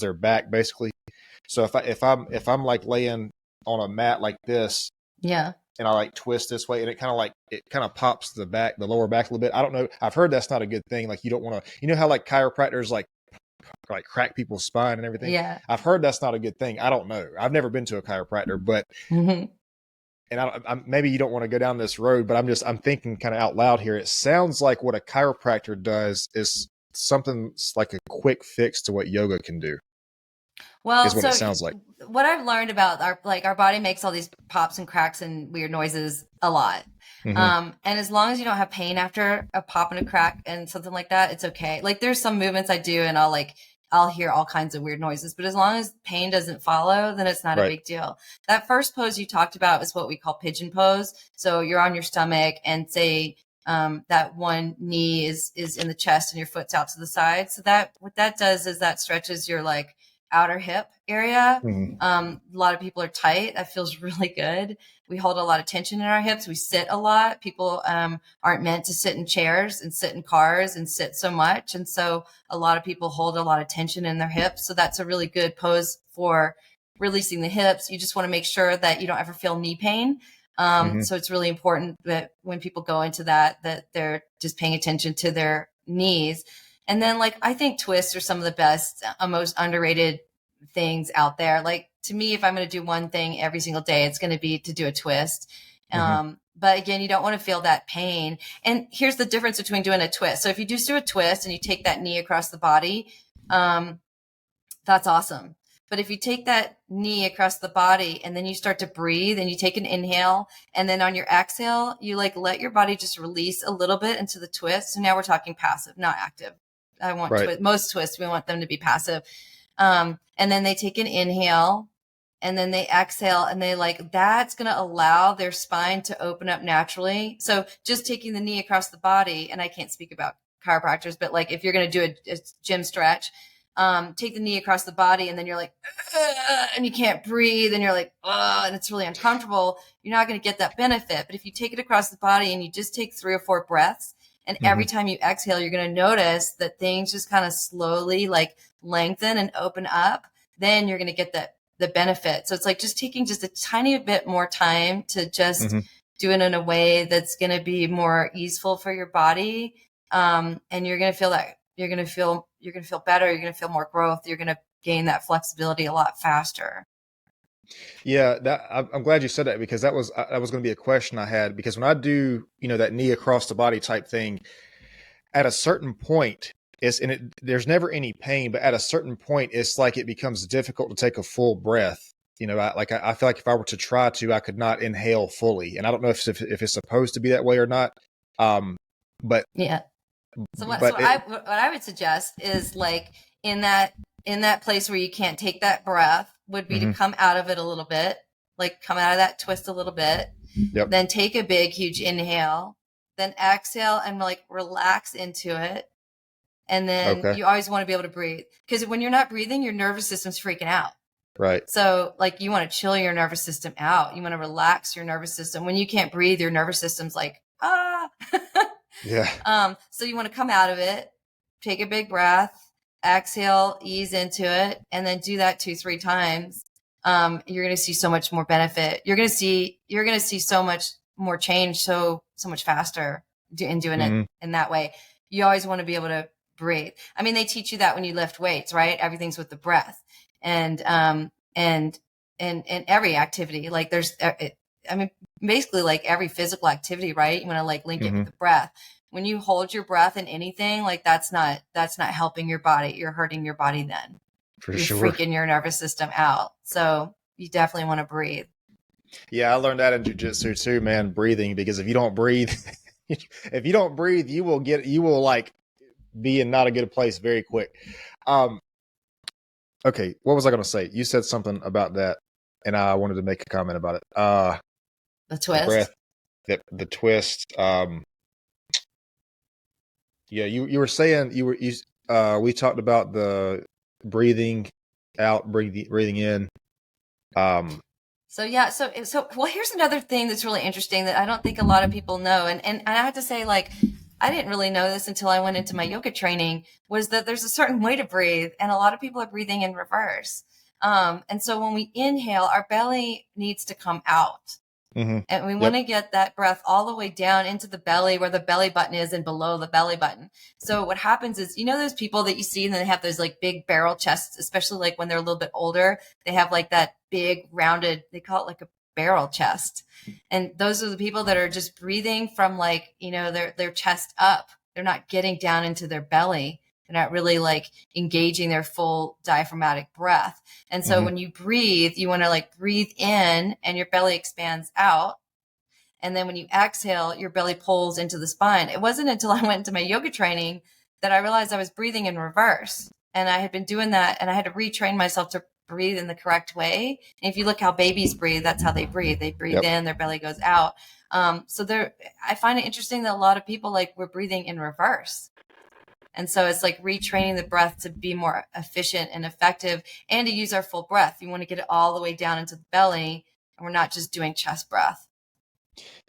their back, basically. So if I'm like laying on a mat like this, and I like twist this way, and it kind of pops the lower back a little bit. I don't know. I've heard that's not a good thing. Like, you don't want to, you know how like chiropractors like crack people's spine and everything. Yeah. I've heard that's not a good thing. I don't know. I've never been to a chiropractor, but and I maybe you don't want to go down this road, but I'm thinking kind of out loud here. It sounds like what a chiropractor does is something like a quick fix to what yoga can do. Well, is what it sounds like. What I've learned about our body makes all these pops and cracks and weird noises a lot. And as long as you don't have pain after a pop and a crack and something like that, it's okay. Like, there's some movements I do and I'll hear all kinds of weird noises, but as long as pain doesn't follow, then it's not a big deal. That first pose you talked about is what we call pigeon pose. So you're on your stomach, and say that one knee is in the chest and your foot's out to the side. So what that does is that stretches your like outer hip area. A lot of people are tight. That feels really good. We hold a lot of tension in our hips. We sit a lot. People aren't meant to sit in chairs and sit in cars and sit so much. And so a lot of people hold a lot of tension in their hips. So that's a really good pose for releasing the hips. You just want to make sure that you don't ever feel knee pain. So it's really important that when people go into that they're just paying attention to their knees. And then, like, I think twists are some of the best, most underrated things out there. Like, to me, if I'm going to do one thing every single day, it's going to be to do a twist. But again, you don't want to feel that pain. And here's the difference between doing a twist. So if you just do a twist and you take that knee across the body, that's awesome. But if you take that knee across the body and then you start to breathe and you take an inhale, and then on your exhale, you like let your body just release a little bit into the twist. So now we're talking passive, not active. I want Right. most twists, we want them to be passive. And then they take an inhale and then they exhale, and they like, that's going to allow their spine to open up naturally. So just taking the knee across the body, and I can't speak about chiropractors, but like if you're going to do a gym stretch, take the knee across the body, and then you're like, and you can't breathe, and you're like, and it's really uncomfortable. You're not going to get that benefit. But if you take it across the body and you just take 3 or 4 breaths, and every time you exhale, you're going to notice that things just kind of slowly like lengthen and open up. Then you're going to get the benefit. So it's like just taking just a tiny bit more time to just do it in a way that's going to be more easeful for your body. And you're going to feel that you're going to feel better. You're going to feel more growth. You're going to gain that flexibility a lot faster. Yeah, I'm glad you said that, because that was going to be a question I had, because when I do, that knee across the body type thing, at a certain point, there's never any pain, but at a certain point, it's like it becomes difficult to take a full breath. I feel like if I were to try to, I could not inhale fully, and I don't know if it's supposed to be that way or not. But yeah. So what I would suggest is like in that place where you can't take that breath would be to come out of it a little bit, like come out of that twist a little bit, then take a big, huge inhale, then exhale and like relax into it. And then you always want to be able to breathe, because when you're not breathing, your nervous system's freaking out. Right. So like you want to chill your nervous system out. You want to relax your nervous system. When you can't breathe, your nervous system's like, Yeah. So you want to come out of it, take a big breath, exhale, ease into it, and then do that 2-3 times. You're going to see so much more benefit. You're going to see so much more change, so much faster in doing it in that way. You always want to be able to breathe. I mean, they teach you that when you lift weights, right? Everything's with the breath, and every activity, like basically like every physical activity, right? You want to like link it with the breath. When you hold your breath in anything, like that's not helping your body. You're hurting your body then. You're freaking your nervous system out. So you definitely want to breathe. Yeah, I learned that in jiu-jitsu too, man, breathing, because if you don't breathe, you will like be in not a good place very quick. Okay, what was I going to say? You said something about that, and I wanted to make a comment about it. The twist. The breath, the twist. Yeah, you were saying we talked about the breathing out, breathing in. So well, here's another thing that's really interesting that I don't think a lot of people know, and I have to say, like, I didn't really know this until I went into my yoga training, was that there's a certain way to breathe, and a lot of people are breathing in reverse. And so when we inhale, our belly needs to come out. And we want to get that breath all the way down into the belly, where the belly button is and below the belly button. So what happens is, those people that you see and they have those like big barrel chests, especially like when they're a little bit older, they have like that big rounded, they call it like a barrel chest. And those are the people that are just breathing from like, their chest up. They're not getting down into their belly. They're not really like engaging their full diaphragmatic breath. And so when you breathe, you want to like breathe in and your belly expands out. And then when you exhale, your belly pulls into the spine. It wasn't until I went into my yoga training that I realized I was breathing in reverse. And I had been doing that, and I had to retrain myself to breathe in the correct way. And if you look how babies breathe, that's how they breathe. They breathe in, their belly goes out. I find it interesting that a lot of people like we're breathing in reverse. And so it's like retraining the breath to be more efficient and effective, and to use our full breath. You want to get it all the way down into the belly, and we're not just doing chest breath.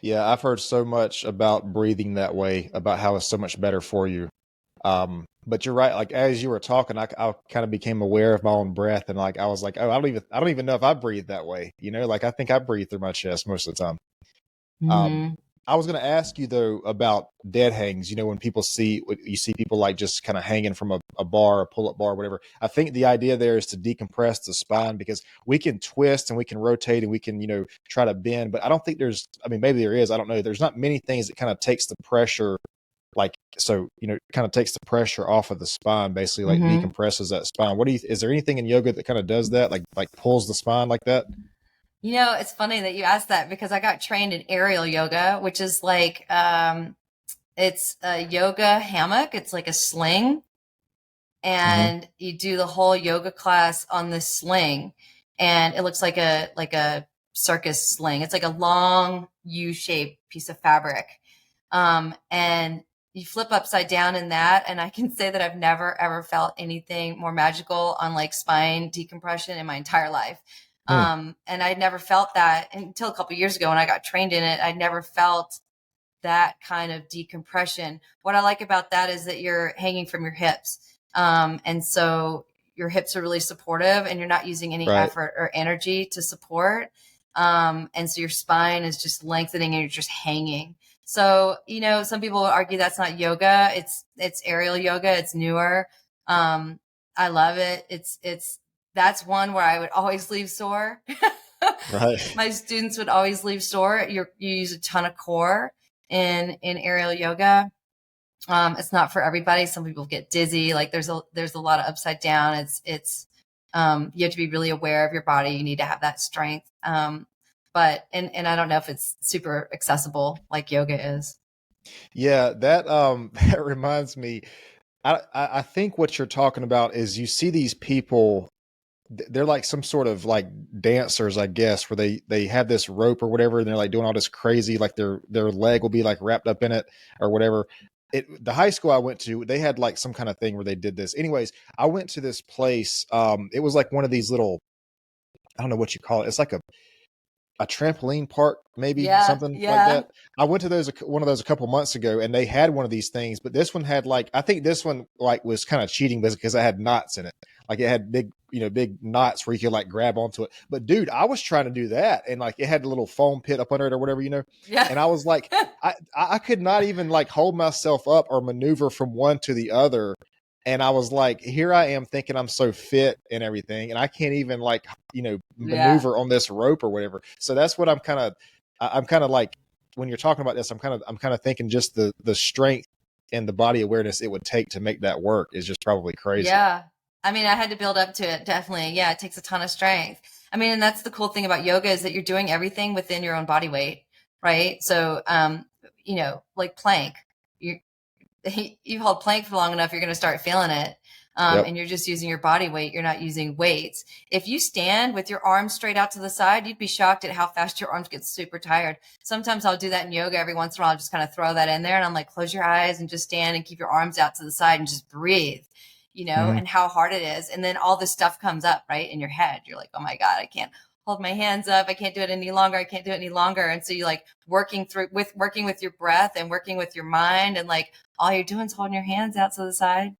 Yeah, I've heard so much about breathing that way, about how it's so much better for you. But you're right. Like as you were talking, I kind of became aware of my own breath, and like I was like, oh, I don't even know if I breathe that way. Like I think I breathe through my chest most of the time. I was going to ask you though about dead hangs. When you see people like just kind of hanging from a bar, a pull-up bar, whatever. I think the idea there is to decompress the spine, because we can twist and we can rotate and we can, try to bend, but I don't think maybe there is, I don't know. There's not many things that kind of takes the pressure, kind of takes the pressure off of the spine, basically like decompresses that spine. Is there anything in yoga that kind of does that? Like pulls the spine like that? It's funny that you asked that, because I got trained in aerial yoga, which is like, it's a yoga hammock. It's like a sling. and you do the whole yoga class on this sling, and it looks like a circus sling. It's like a long U-shaped piece of fabric. And you flip upside down in that. And I can say that I've never, ever felt anything more magical on like spine decompression in my entire life. And I'd never felt that until a couple of years ago when I got trained in it. I'd never felt that kind of decompression. What I like about that is that you're hanging from your hips. And so your hips are really supportive and you're not using any effort or energy to support. And so your spine is just lengthening and you're just hanging. So, you know, some people argue that's not yoga. It's aerial yoga. It's newer. I love it. That's one where I would always leave sore. Right. My students would always leave sore. You use a ton of core in aerial yoga. It's not for everybody. Some people get dizzy. Like there's a lot of upside down. It's you have to be really aware of your body. You need to have that strength. But I don't know if it's super accessible like yoga is. Yeah, that that reminds me. I think what you're talking about is you see these people, they're like some sort of like dancers, I guess, where they have this rope or whatever, and they're like doing all this crazy, like their leg will be like wrapped up in it or whatever. The high school I went to, they had like some kind of thing where they did this. Anyways, I went to this place. It was like one of these little, I don't know what you call it. It's like a trampoline park, maybe something like that. I went to one of those a couple months ago, and they had one of these things, but this one had like, I think this one like was kind of cheating because it had knots in it. Like it had big knots where you could like grab onto it. But dude, I was trying to do that, and like it had a little foam pit up under it or whatever, Yeah. And I was like, I could not even like hold myself up or maneuver from one to the other. And I was like, here I am thinking I'm so fit and everything, and I can't even like, maneuver on this rope or whatever. So that's what I'm kind of like, when you're talking about this, I'm kind of thinking just the strength and the body awareness it would take to make that work is just probably crazy. Yeah. I mean, I had to build up to it. Definitely. Yeah. It takes a ton of strength. I mean, and that's the cool thing about yoga is that you're doing everything within your own body weight. Right. So, like plank, you hold plank for long enough, you're going to start feeling it. And you're just using your body weight. You're not using weights. If you stand with your arms straight out to the side, you'd be shocked at how fast your arms get super tired. Sometimes I'll do that in yoga. Every once in a while, I'll just kind of throw that in there and I'm like, close your eyes and just stand and keep your arms out to the side and just breathe, and how hard it is. And then all this stuff comes up right in your head. You're like, oh my God, I can't hold my hands up. I can't do it any longer. I can't do it any longer. And so you like working with your breath and working with your mind, and like all you're doing is holding your hands out to the side,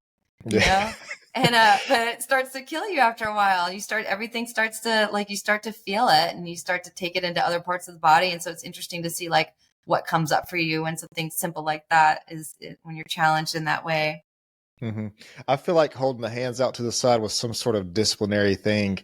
and but it starts to kill you after a while. Everything starts to like, you start to feel it and you start to take it into other parts of the body. And so it's interesting to see like what comes up for you when something simple like that when you're challenged in that way. I feel like holding the hands out to the side was some sort of disciplinary thing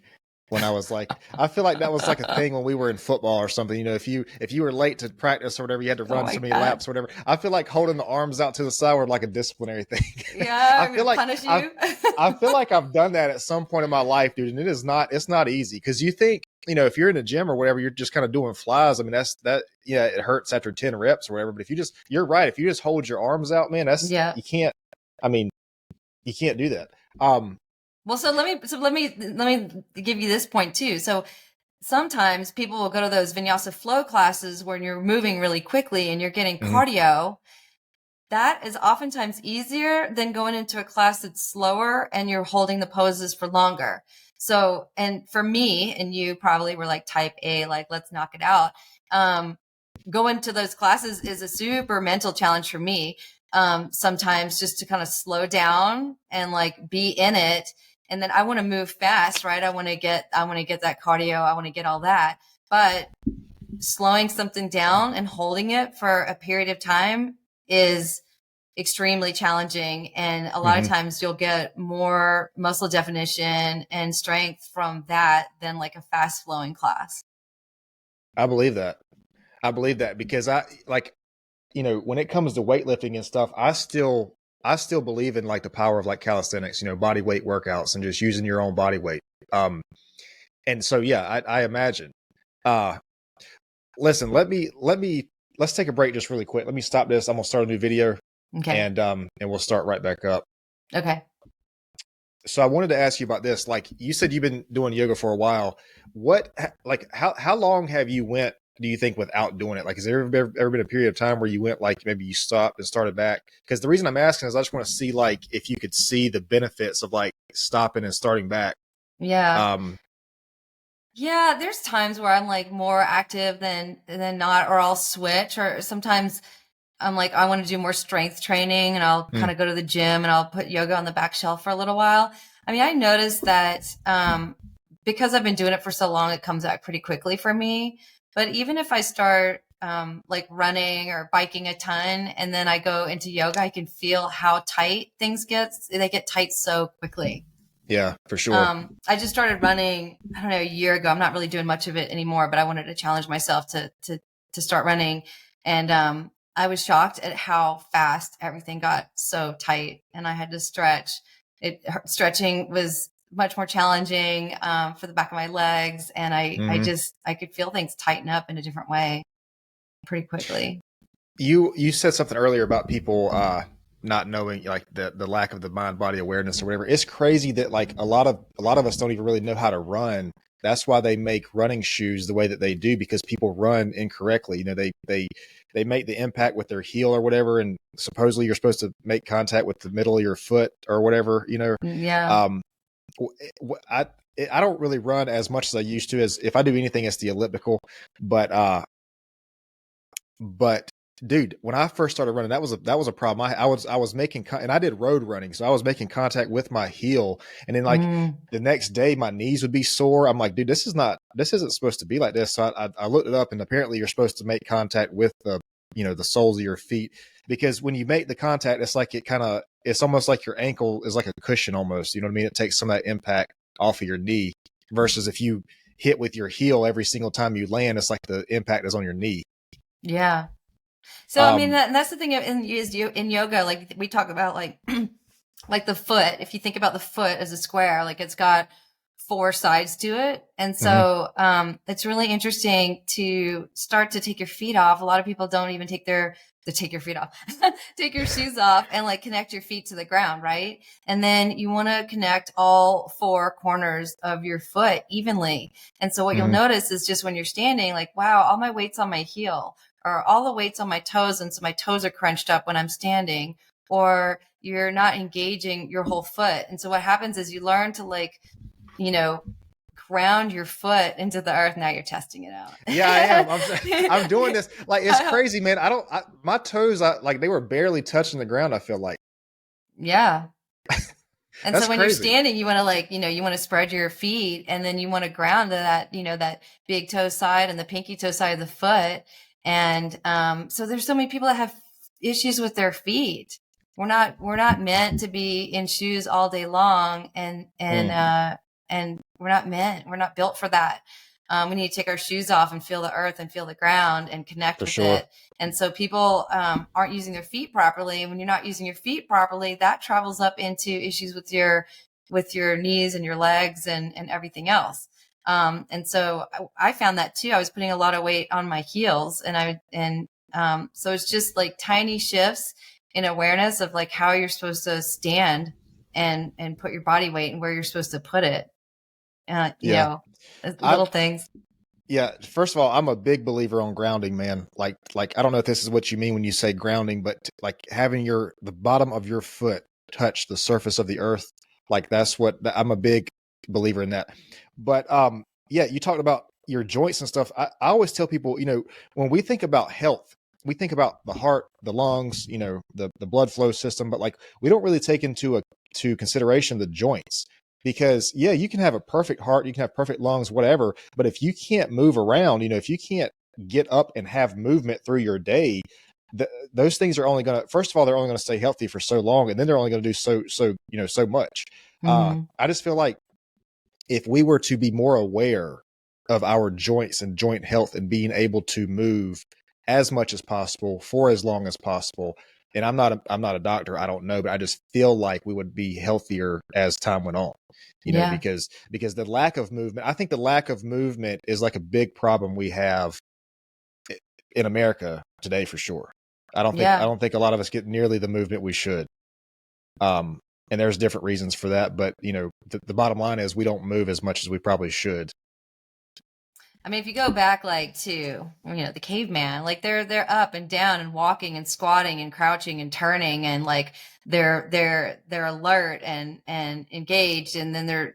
when I was like, I feel like that was like a thing when we were in football or something. If you were late to practice or whatever, you had to run so many laps or whatever. I feel like holding the arms out to the side were like a disciplinary thing. Yeah, I feel like punish you. I feel like I've done that at some point in my life, dude, and it's not easy because you think, if you're in a gym or whatever, you're just kind of doing flies. I mean, it hurts after 10 reps or whatever. But you're right. If you just hold your arms out, man, you can't. I mean, you can't do that. Well, so let me give you this point too. So sometimes people will go to those Vinyasa Flow classes where you're moving really quickly and you're getting cardio. That is oftentimes easier than going into a class that's slower and you're holding the poses for longer. So, and for me, and you probably were like type A, like let's knock it out. Going to those classes is a super mental challenge for me. Sometimes just to kind of slow down and like be in it. And then I want to move fast, right? I want to get that cardio. I want to get all that, but slowing something down and holding it for a period of time is extremely challenging. And a lot of times you'll get more muscle definition and strength from that than like a fast flowing class. I believe that because when it comes to weightlifting and stuff, I still believe in like the power of like calisthenics, body weight workouts and just using your own body weight. And so, yeah, I imagine, listen, let's take a break just really quick. Let me stop this. I'm going to start a new video. Okay. And we'll start right back up. Okay. So I wanted to ask you about this. Like you said, you've been doing yoga for a while. How long have you went, do you think, without doing it? Like, has there ever been a period of time where you went, like maybe you stopped and started back? Because the reason I'm asking is I just want to see, like, if you could see the benefits of like stopping and starting back. Yeah. Um, Yeah, there's times where I'm like more active than not, or I'll switch, or sometimes I'm like, I want to do more strength training and I'll mm, kind of go to the gym and I'll put yoga on the back shelf for a little while. I mean, I noticed that because I've been doing it for so long, it comes back pretty quickly for me. But even if I start like running or biking a ton and then I go into yoga, I can feel how tight things get. They get tight so quickly. yeah, for sure. I just started running, I don't know, a year ago. I'm not really doing much of it anymore, but I wanted to challenge myself to start running. And I was shocked at how fast everything got so tight and I had to stretch. Stretching was much more challenging for the back of my legs. And Hmm. I could feel things tighten up in a different way pretty quickly. You said something earlier about people not knowing, like the lack of the mind body awareness or whatever. It's crazy that like a lot of us don't even really know how to run. That's why they make running shoes the way that they do, because people run incorrectly. You know, they make the impact with their heel or whatever, and supposedly you're supposed to make contact with the middle of your foot or whatever. You know, Yeah. um, I I don't really run as much as I used to. As if I do anything, it's the elliptical. But but dude, when I first started running, that was a problem. I was making and I did road running, so I was making contact with my heel, and then like Mm, the next day my knees would be sore. I'm like, dude, this isn't supposed to be like this. So I looked it up, and apparently you're supposed to make contact with the soles of your feet, because when you make the contact, it's like it's almost like your ankle is like a cushion almost. You know what I mean? It takes some of that impact off of your knee, versus if you hit with your heel every single time you land, it's like the impact is on your knee. yeah. So I mean Um, that's the thing in yoga, like we talk about like like the foot. If you think about the foot as a square, like it's got four sides to it, and mhm. so it's really interesting to start to take your feet off. A lot of people don't even take your feet off, take your shoes off, and like connect your feet to the ground, right? And then you want to connect all four corners of your foot evenly. And so what you'll Mhm. notice is just when you're standing, like wow, all my weight's on my heel or all the weight's on my toes. And so my toes are crunched up when I'm standing, or you're not engaging your whole foot. And so what happens is you learn to like, you know, ground your foot into the earth. Now you're testing it out. Yeah, I am. I'm doing this. Like, it's crazy, man. My toes, like they were barely touching the ground. I feel like Yeah. And so that's when you're crazy. standing, you want to like, you want to spread your feet and then you want to ground to that, that big toe side and the pinky toe side of the foot. And so there's so many people that have issues with their feet. We're not meant to be in shoes all day long, Mm, and we're not built for that. We need to take our shoes off and feel the earth and feel the ground and connect for with sure. it. And so people aren't using their feet properly. And when you're not using your feet properly, that travels up into issues with your knees and your legs and everything else. And so I found that too. I was putting a lot of weight on my heels, so it's just like tiny shifts in awareness of like how you're supposed to stand and put your body weight and where you're supposed to put it. Yeah. I Little things. Yeah, first of all, I'm a big believer on grounding, man. Like I don't know if this is what you mean when you say grounding, but like having the bottom of your foot touch the surface of the earth, like I'm a big believer in that. But yeah, you talked about your joints and stuff. I always tell people, when we think about health, we think about the heart, the lungs, the blood flow system, but like we don't really take to consideration the joints. Because yeah, you can have a perfect heart, you can have perfect lungs, whatever, but if you can't move around, if you can't get up and have movement through your day, those things are only going to, first of all, they're only going to stay healthy for so long, and then they're only going to do so much. Hmm. I just feel like if we were to be more aware of our joints and joint health and being able to move as much as possible for as long as possible, and I'm not a doctor, I don't know, but I just feel like we would be healthier as time went on. Yeah. Because the lack of movement, I think the lack of movement is like a big problem we have in America today for sure. I don't think I Yeah. don't think a lot of us get nearly the movement we should. Um, And there's different reasons for that. But, the bottom line is we don't move as much as we probably should. I mean, if you go back like to, the caveman, like they're up and down and walking and squatting and crouching and turning, and like they're alert and engaged, and then they're,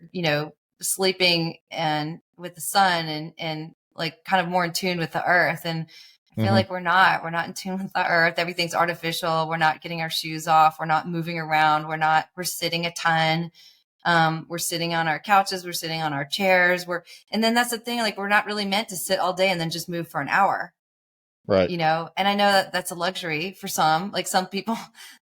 sleeping and with the sun and like kind of more in tune with the earth. And I feel like we're not in tune with the earth. Everything's artificial. We're not getting our shoes off. We're not moving around. We're sitting a ton. We're sitting on our couches. We're sitting on our chairs. And then that's the thing, like we're not really meant to sit all day and then just move for an hour. Right. And I know that that's a luxury for some, like some people,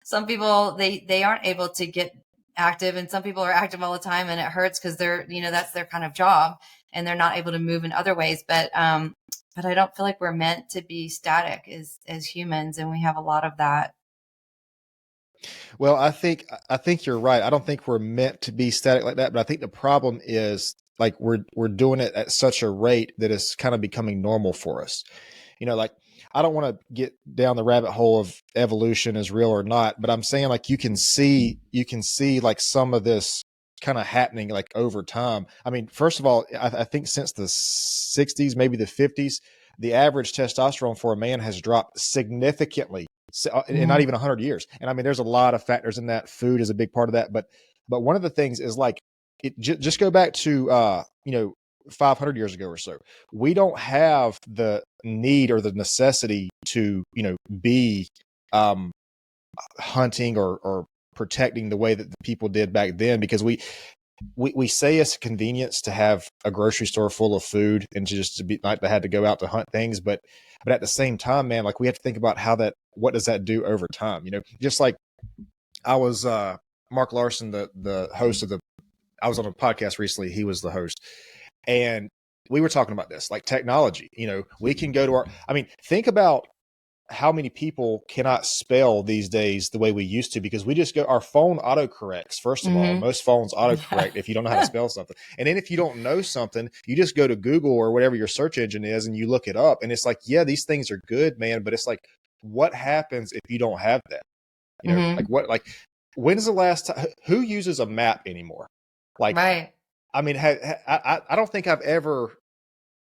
they aren't able to get active, and some people are active all the time and it hurts because they're, that's their kind of job and they're not able to move in other ways. But I don't feel like we're meant to be static as humans. And we have a lot of that. Well, I think you're right. I don't think we're meant to be static like that, but I think the problem is like we're doing it at such a rate that it's kind of becoming normal for us. Like I don't want to get down the rabbit hole of evolution is real or not, but I'm saying like you can see like some of this kind of happening like over time. I mean, first of all, I think since the 60s, maybe the 50s, the average testosterone for a man has dropped significantly in not even 100 years. And I mean, there's a lot of factors in that. Food is a big part of that. But one of the things is like, just go back to, 500 years ago or so. We don't have the need or the necessity to, be hunting or protecting the way that the people did back then, because we say it's a convenience to have a grocery store full of food and to be like they had to go out to hunt things. But at the same time, man, like we have to think about what does that do over time? Just like I was, Mark Larson, the host I was on a podcast recently. He was the host, and we were talking about this, like technology, we can go to think about how many people cannot spell these days the way we used to, because we just our phone autocorrects. First of all, most phones autocorrect if you don't know how to spell something. And then if you don't know something, you just go to Google or whatever your search engine is and you look it up. And it's like, yeah, these things are good, man. But it's like, what happens if you don't have that? When is the last time, who uses a map anymore? Like, right. I mean, I don't think I've ever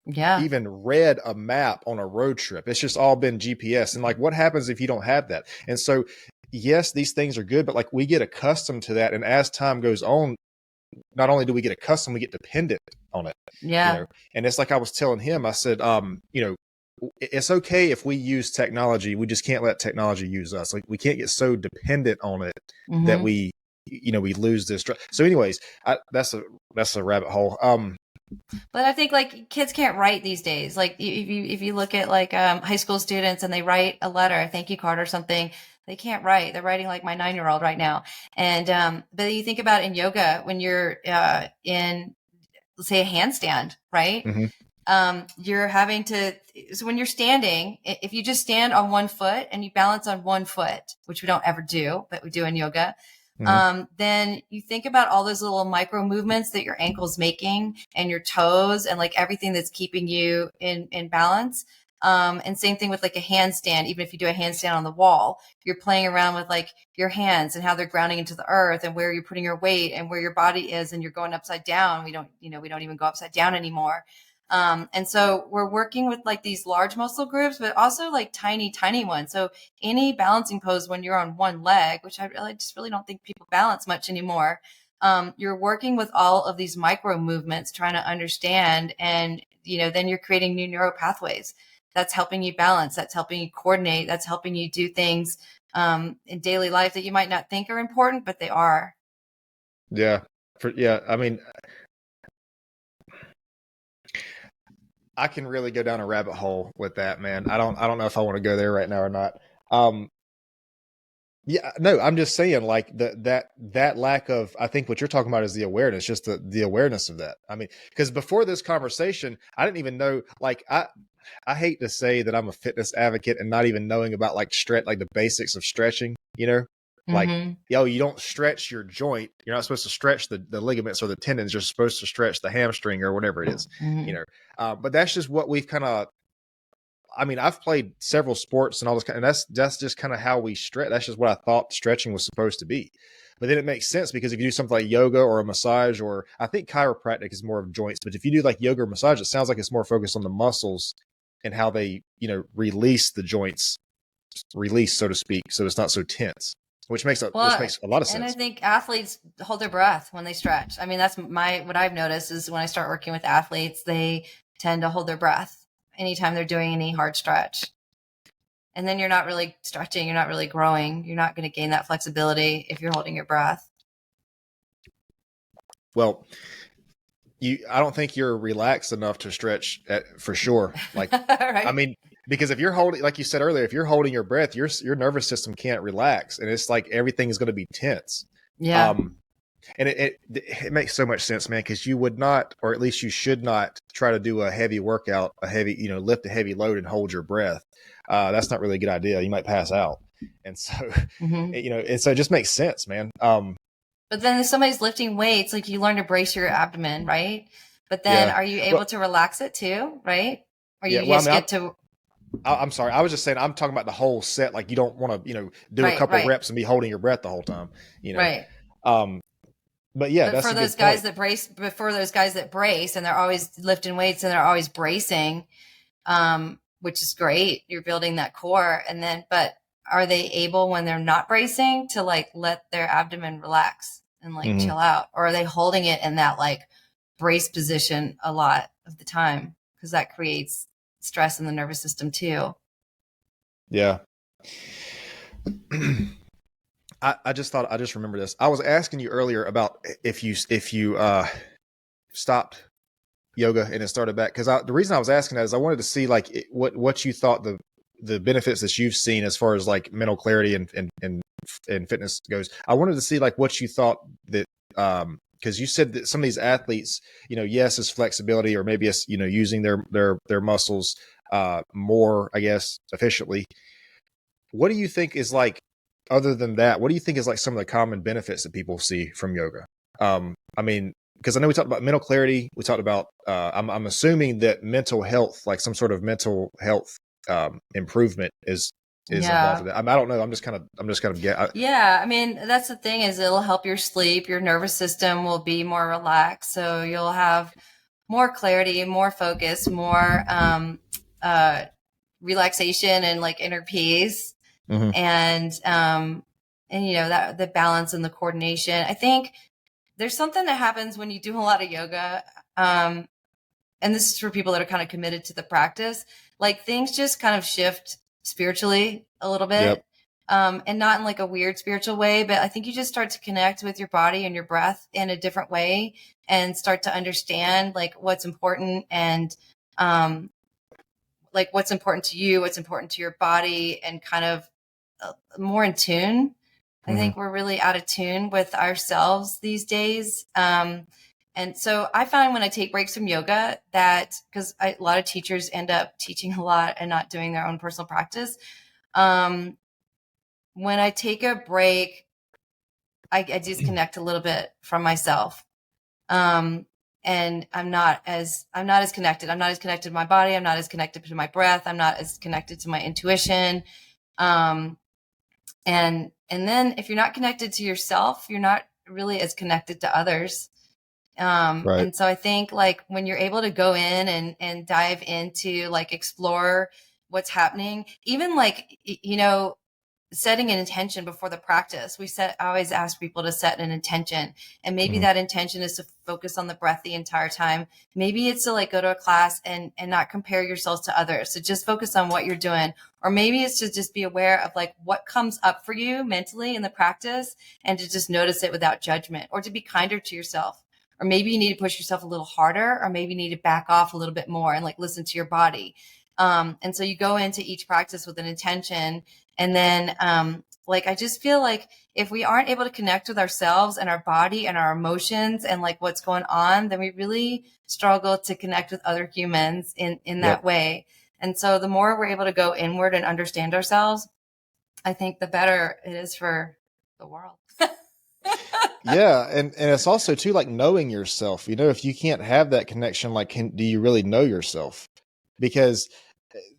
even read a map on a road trip. It's just all been GPS. And like, what happens if you don't have that? And so, yes, these things are good, but like we get accustomed to that. And as time goes on, not only do we get accustomed, we get dependent on it. Yeah. And it's like I was telling him, I said, it's okay if we use technology. We just can't let technology use us. Like we can't get so dependent on it that we lose this. So anyways, that's a rabbit hole. But I think like kids can't write these days. Like if you look at like high school students and they write a letter, a thank you card or something, they can't write. They're writing like my 9-year-old right now. And but you think about in yoga when you're in, let's say, a handstand, right? You're having to, so when you're standing, if you just stand on one foot and you balance on one foot, which we don't ever do, but we do in yoga, then you think about all those little micro movements that your ankle's making and your toes and like everything that's keeping you in balance. And same thing with like a handstand. Even if you do a handstand on the wall, you're playing around with like your hands and how they're grounding into the earth and where you're putting your weight and where your body is, and you're going upside down. We don't even go upside down anymore. And so we're working with like these large muscle groups, but also like tiny, tiny ones. So any balancing pose when you're on one leg, which I just really don't think people balance much anymore. You're working with all of these micro movements, trying to understand, and, then you're creating new neural pathways. That's helping you balance. That's helping you coordinate. That's helping you do things, in daily life that you might not think are important, but they are. Yeah. I mean, I can really go down a rabbit hole with that, man. I don't know if I want to go there right now or not. Yeah, no, I'm just saying like that lack of, I think what you're talking about is the awareness, just the awareness of that. I mean, because before this conversation, I didn't even know, like, I hate to say that I'm a fitness advocate and not even knowing about like like the basics of stretching, like, you don't stretch your joint. You're not supposed to stretch the ligaments or the tendons. You're supposed to stretch the hamstring or whatever it is, but that's just what we've kind of, I mean, I've played several sports and all this kind, and that's just kind of how we stretch. That's just what I thought stretching was supposed to be. But then it makes sense because if you do something like yoga or a massage, or I think chiropractic is more of joints, but if you do like yoga or massage, it sounds like it's more focused on the muscles and how they, release the joints, so to speak, so it's not so tense, which makes a Well, lot of and I sense. think athletes hold their breath when they stretch. I mean, that's what I've noticed is when I start working with athletes, they tend to hold their breath anytime they're doing any hard stretch. And then you're not really stretching, you're not really growing. You're not going to gain that flexibility if you're holding your breath. Well, I don't think you're relaxed enough to stretch for sure. Like, Right? I mean, because if you're holding, like you said earlier, if you're holding your breath, your nervous system can't relax, and it's like everything is going to be tense. Yeah. And it makes so much sense, man, because you would not, or at least you should not, try to do a heavy workout, lift a heavy load and hold your breath. That's not really a good idea. You might pass out. And so, and so it just makes sense, man. But then if somebody's lifting weights, like you learn to brace your abdomen, right? But then are you able to relax it too, right? Or you just get to... I'm sorry. I was just saying, I'm talking about the whole set. Like you don't want to, do a couple reps and be holding your breath the whole time, Right. But yeah, but for those guys that brace, and they're always lifting weights and they're always bracing, which is great. You're building that core. But are they able when they're not bracing to like let their abdomen relax and like chill out? Or are they holding it in that like brace position a lot of the time? Because that creates stress in the nervous system too. Yeah. I just remember this. I was asking you earlier about if you stopped yoga and then started back, because the reason I was asking that is I wanted to see like what you thought the benefits that you've seen as far as like mental clarity and fitness goes. I wanted to see like what you thought that because you said that some of these athletes, yes, it's flexibility, or maybe it's using their muscles more, I guess, efficiently. What do you think is like, other than that, what do you think is like some of the common benefits that people see from yoga? I mean, because I know we talked about mental clarity. We talked about, I'm assuming that mental health, like some sort of mental health improvement is involved with that. I don't know. I'm just kind of yeah. I mean, that's the thing is it'll help your sleep. Your nervous system will be more relaxed. So you'll have more clarity, more focus, more relaxation and like inner peace. Mm-hmm. And that the balance and the coordination. I think there's something that happens when you do a lot of yoga. And this is for people that are kind of committed to the practice, like things just kind of shift spiritually a little bit. Yep. And not in like a weird spiritual way, but I think you just start to connect with your body and your breath in a different way and start to understand like what's important and, like what's important to you, what's important to your body, and kind of more in tune. I think we're really out of tune with ourselves these days. And so I find when I take breaks from yoga that, because a lot of teachers end up teaching a lot and not doing their own personal practice. When I take a break, I disconnect a little bit from myself. And I'm not as connected. I'm not as connected to my body. I'm not as connected to my breath. I'm not as connected to my intuition. And then if you're not connected to yourself, you're not really as connected to others. Right. And so I think like when you're able to go in and dive into like explore what's happening, even like, setting an intention before the practice. I always ask people to set an intention, and maybe that intention is to focus on the breath the entire time. Maybe it's to like go to a class and not compare yourselves to others. So just focus on what you're doing. Or maybe it's to just be aware of like what comes up for you mentally in the practice and to just notice it without judgment, or to be kinder to yourself. Or maybe you need to push yourself a little harder, or maybe you need to back off a little bit more and like listen to your body. And so you go into each practice with an intention. And then, I just feel like if we aren't able to connect with ourselves and our body and our emotions and like what's going on, then we really struggle to connect with other humans in that way. And so the more we're able to go inward and understand ourselves, I think the better it is for the world. Yeah. And it's also too, like knowing yourself, if you can't have that connection, like, do you really know yourself? Because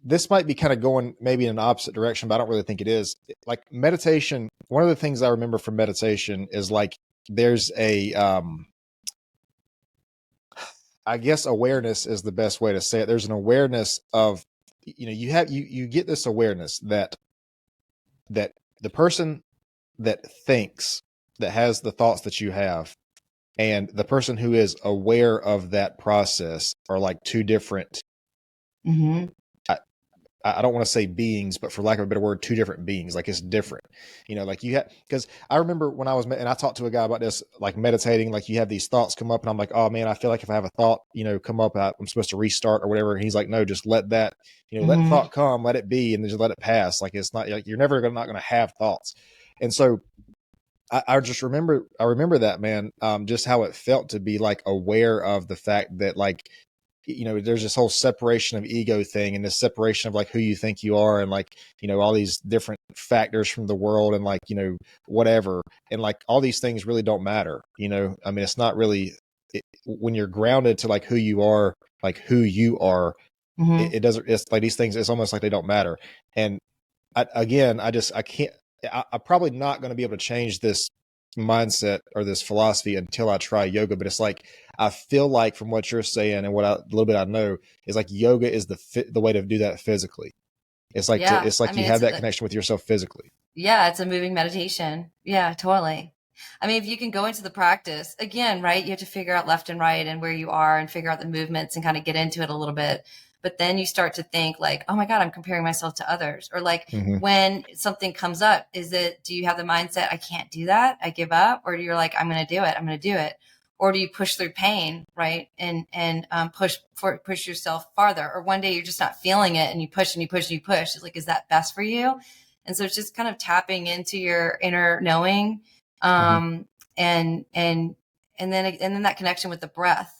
this might be kind of going maybe in an opposite direction, but I don't really think it is. Like meditation, one of the things I remember from meditation is like there's a I guess awareness is the best way to say it. There's an awareness of, you get this awareness that the person that thinks, that has the thoughts that you have, and the person who is aware of that process are like two different, I don't want to say beings, but for lack of a better word, two different beings. Like it's different, like you have, because I remember when I was, and I talked to a guy about this, like meditating, like you have these thoughts come up and I'm like, oh man, I feel like if I have a thought, come up, I'm supposed to restart or whatever. And he's like, no, just let that, let the thought come, let it be, and then just let it pass. Like it's not like you're never not going to have thoughts. And so I just remember that, man, just how it felt to be like aware of the fact that like, there's this whole separation of ego thing and this separation of like who you think you are and like, all these different factors from the world and like, whatever. And like all these things really don't matter. I mean, it's not really, when you're grounded to like who you are, it doesn't, it's like these things, it's almost like they don't matter. And I'm probably not going to be able to change this mindset or this philosophy until I try yoga. But it's like, I feel like from what you're saying and a little bit I know is like yoga is the way to do that physically. It's like, you have that connection with yourself physically. Yeah. It's a moving meditation. Yeah, totally. I mean, if you can go into the practice again, right, you have to figure out left and right and where you are and figure out the movements and kind of get into it a little bit. But then you start to think like, oh my God, I'm comparing myself to others. Or like when something comes up, do you have the mindset, I can't do that, I give up? Or you're like, I'm going to do it. Or do you push through pain, right? And push yourself farther? Or one day you're just not feeling it and you push and you push and you push. It's like, is that best for you? And so it's just kind of tapping into your inner knowing. And then that connection with the breath,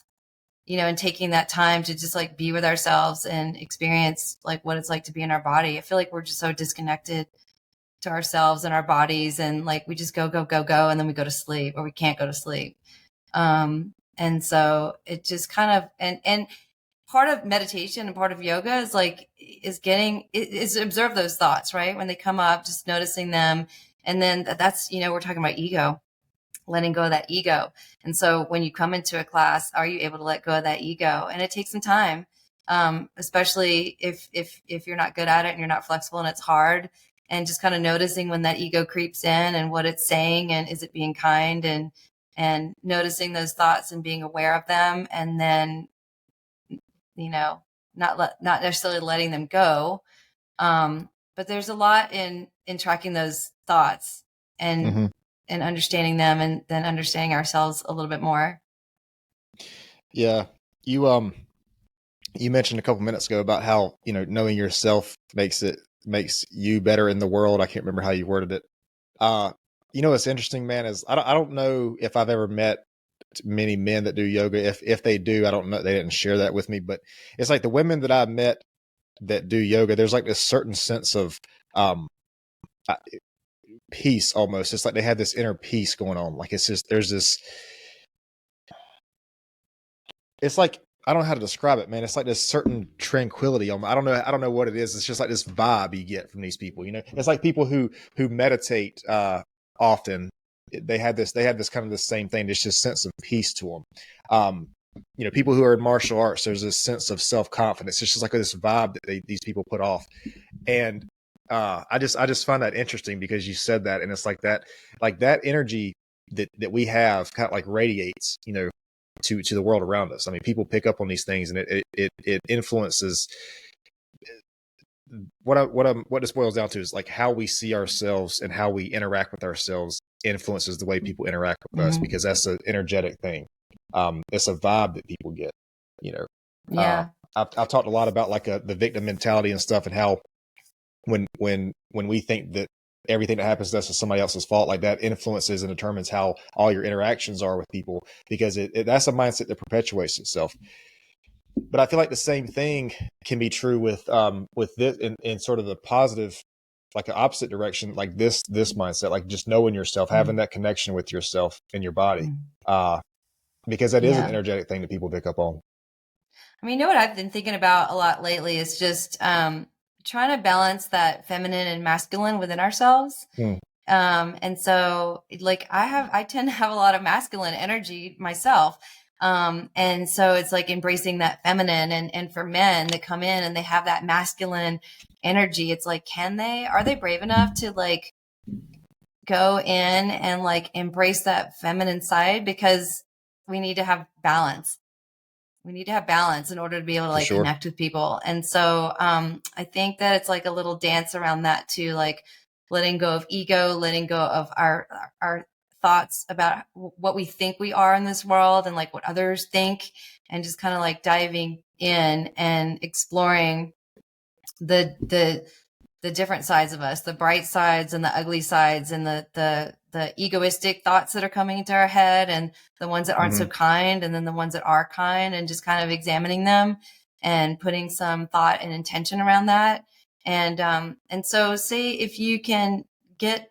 and taking that time to just like be with ourselves and experience like what it's like to be in our body. I feel like we're just so disconnected to ourselves and our bodies. And like, we just go. And then we go to sleep or we can't go to sleep. And so it just kind of, and part of meditation and part of yoga is observe those thoughts, right? When they come up, just noticing them. And then that's, we're talking about ego, letting go of that ego. And so when you come into a class, are you able to let go of that ego? And it takes some time, especially if you're not good at it and you're not flexible and it's hard, and just kind of noticing when that ego creeps in and what it's saying and is it being kind, and noticing those thoughts and being aware of them, and then, not necessarily letting them go. But there's a lot in tracking those thoughts and understanding them, and then understanding ourselves a little bit more. Yeah. You mentioned a couple minutes ago about how, knowing yourself makes you better in the world. I can't remember how you worded it. What's interesting, man, is I don't know if I've ever met many men that do yoga. If they do, I don't know. They didn't share that with me, but it's like the women that I've met that do yoga, there's like this certain sense of, peace almost. It's like they have this inner peace going on. Like it's just, there's this, it's like, I don't know how to describe it, man. It's like this certain tranquility. I don't know what it is. It's just like this vibe you get from these people. It's like people who meditate often. They have this kind of the same thing. There's just sense of peace to them. People who are in martial arts, there's this sense of self-confidence. It's just like this vibe that these people put off. And I just find that interesting because you said that, and it's like that energy that we have kind of like radiates, to the world around us. I mean, people pick up on these things, and it influences what this boils down to is like how we see ourselves and how we interact with ourselves influences the way people interact with us, because that's an energetic thing. It's a vibe that people get, Yeah. I've talked a lot about like the victim mentality and stuff, and how when we think that everything that happens to us is somebody else's fault, like that influences and determines how all your interactions are with people, because that's a mindset that perpetuates itself. But I feel like the same thing can be true with this in sort of the positive, like the opposite direction, like this mindset, like just knowing yourself, having that connection with yourself and your body, because that is an energetic thing that people pick up on. I mean, you know what I've been thinking about a lot lately is just trying to balance that feminine and masculine within ourselves. Mm. And so like I tend to have a lot of masculine energy myself. And so it's like embracing that feminine, and for men that come in and they have that masculine energy, it's like, are they brave enough to like go in and like embrace that feminine side? Because we need to have balance. We need to have balance in order to be able to For like sure. connect with people. And so I think that it's like a little dance around that too, like letting go of ego, letting go of our thoughts about what we think we are in this world and like what others think, and just kind of like diving in and exploring the different sides of us, the bright sides and the ugly sides, and the egoistic thoughts that are coming into our head, and the ones that aren't so kind, and then the ones that are kind, and just kind of examining them and putting some thought and intention around that. And so say if you can get,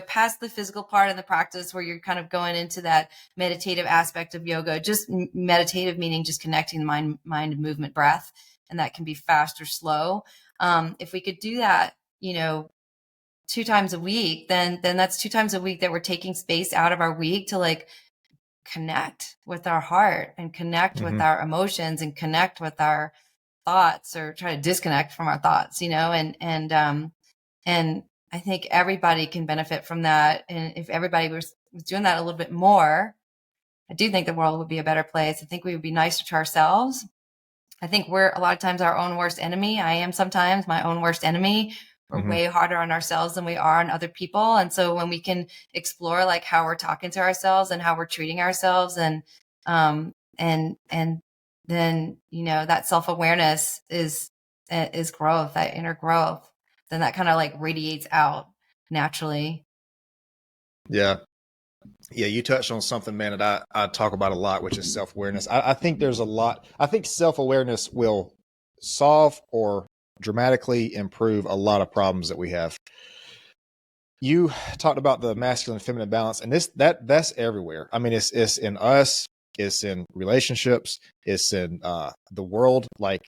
past the physical part of the practice where you're kind of going into that meditative aspect of yoga, just meditative meaning just connecting the mind, movement, breath, and that can be fast or slow. If we could do that, 2 times a week, then that's 2 times a week that we're taking space out of our week to like connect with our heart and connect with our emotions and connect with our thoughts, or try to disconnect from our thoughts, and I think everybody can benefit from that. And if everybody was doing that a little bit more, I do think the world would be a better place. I think we would be nicer to ourselves. I think we're a lot of times our own worst enemy. I am sometimes my own worst enemy. We're way harder on ourselves than we are on other people. And so when we can explore like how we're talking to ourselves and how we're treating ourselves, and then, that self-awareness is growth, that inner growth, then that kind of like radiates out naturally. Yeah. Yeah, you touched on something, man, that I talk about a lot, which is self-awareness. I think there's a lot. I think self-awareness will solve or dramatically improve a lot of problems that we have. You talked about the masculine and feminine balance, and that's everywhere. I mean, it's in us, it's in relationships, it's in the world. Like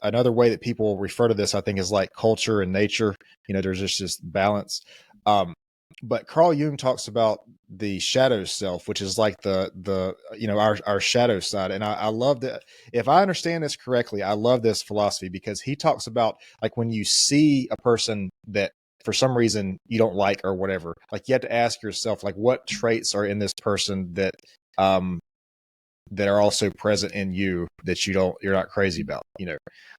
another way that people refer to this, I think, is like culture and nature. There's just this balance. But Carl Jung talks about the shadow self, which is like the our shadow side. And I love that. If I understand this correctly, I love this philosophy, because he talks about like when you see a person that for some reason you don't like or whatever, like you have to ask yourself, like, what traits are in this person that that are also present in you that you're not crazy about,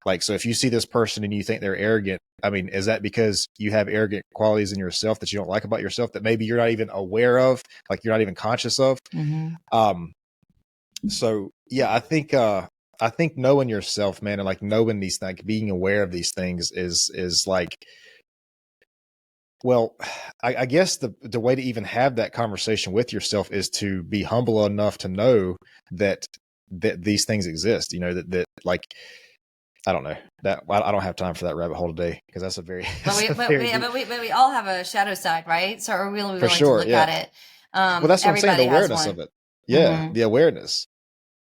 like, so if you see this person and you think they're arrogant, I mean, is that because you have arrogant qualities in yourself that you don't like about yourself that maybe you're not even aware of, like you're not even conscious of? So yeah, I think knowing yourself, man, and like knowing these things, being aware of these things is like, well, I guess the way to even have that conversation with yourself is to be humble enough to know that these things exist. That like, I don't know, that I don't have time for that rabbit hole today, because that's a very, But we all have a shadow side, right? So are we really for willing sure, to look yeah. at it? Well, that's what I'm saying. The Everybody has awareness one. of it, yeah, the awareness.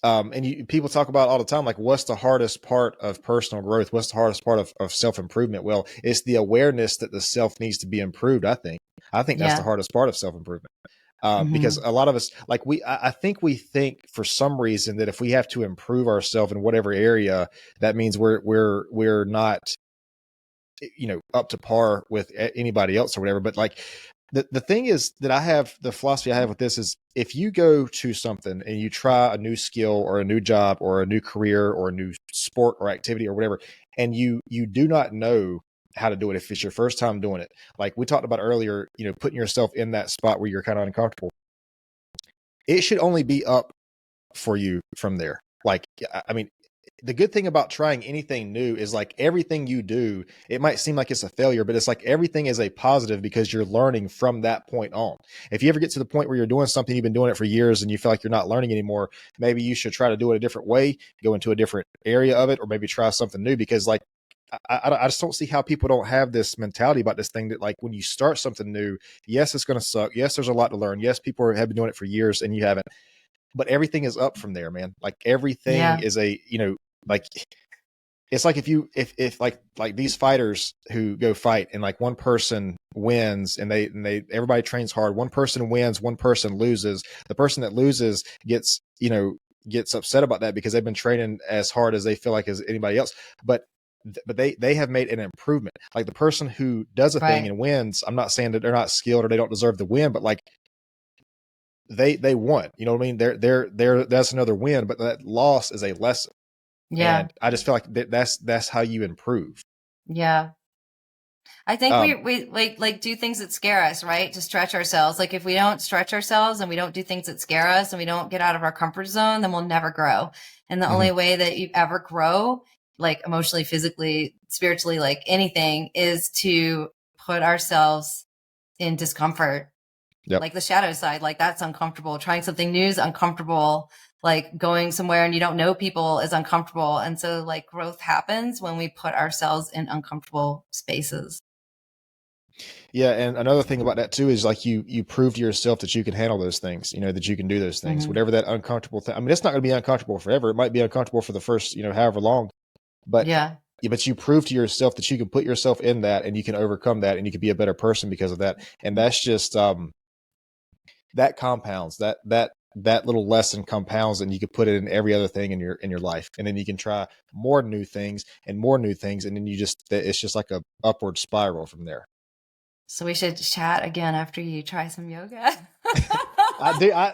And people talk about all the time, like, what's the hardest part of personal growth? What's the hardest part of self-improvement? Well, it's the awareness that the self needs to be improved. I think that's the hardest part of self-improvement. Because a lot of us, like I think we think for some reason that if we have to improve ourselves in whatever area, that means we're not, up to par with anybody else or whatever. But like, the thing is that the philosophy I have with this is, if you go to something and you try a new skill or a new job or a new career or a new sport or activity or whatever, and you do not know how to do it, if it's your first time doing it, like we talked about earlier, putting yourself in that spot where you're kind of uncomfortable, it should only be up for you from there. Like, I mean, the good thing about trying anything new is, like, everything you do, it might seem like it's a failure, but it's like everything is a positive, because you're learning from that point on. If you ever get to the point where you're doing something, you've been doing it for years, and you feel like you're not learning anymore, maybe you should try to do it a different way, go into a different area of it, or maybe try something new. Because like, I just don't see how people don't have this mentality about this thing, that like, when you start something new, yes, it's going to suck. Yes, there's a lot to learn. Yes, people have been doing it for years and you haven't, but everything is up from there, man. Like everything is like, it's like if like these fighters who go fight and like one person wins and they everybody trains hard, one person wins, one person loses. The person that loses gets, gets upset about that because they've been training as hard as they feel like as anybody else. But they have made an improvement. Like the person who does a thing Right. and wins, I'm not saying that they're not skilled or they don't deserve the win, but like they won. You know what I mean? They're that's another win, but that loss is a lesson. Yeah. And I just feel like that's how you improve. Yeah. I think Um, we like do things that scare us, right? To stretch ourselves. Like if we don't stretch ourselves and we don't do things that scare us and we don't get out of our comfort zone, then we'll never grow. And the only way that you ever grow, like emotionally, physically, spiritually, like anything, is to put ourselves in discomfort. Yep. Like the shadow side, like that's uncomfortable. Trying something new is uncomfortable. Like going somewhere and you don't know people is uncomfortable. And so like growth happens when we put ourselves in uncomfortable spaces. Yeah, and another thing about that too is like you prove to yourself that you can handle those things, that you can do those things, whatever that uncomfortable thing. I mean, it's not going to be uncomfortable forever. It might be uncomfortable for the first, however long, but Yeah. but you prove to yourself that you can put yourself in that and you can overcome that and you can be a better person because of that. And that's just that compounds that little lesson compounds and you can put it in every other thing in your life. And then you can try more new things and then it's just like a upward spiral from there. So we should chat again after you try some yoga.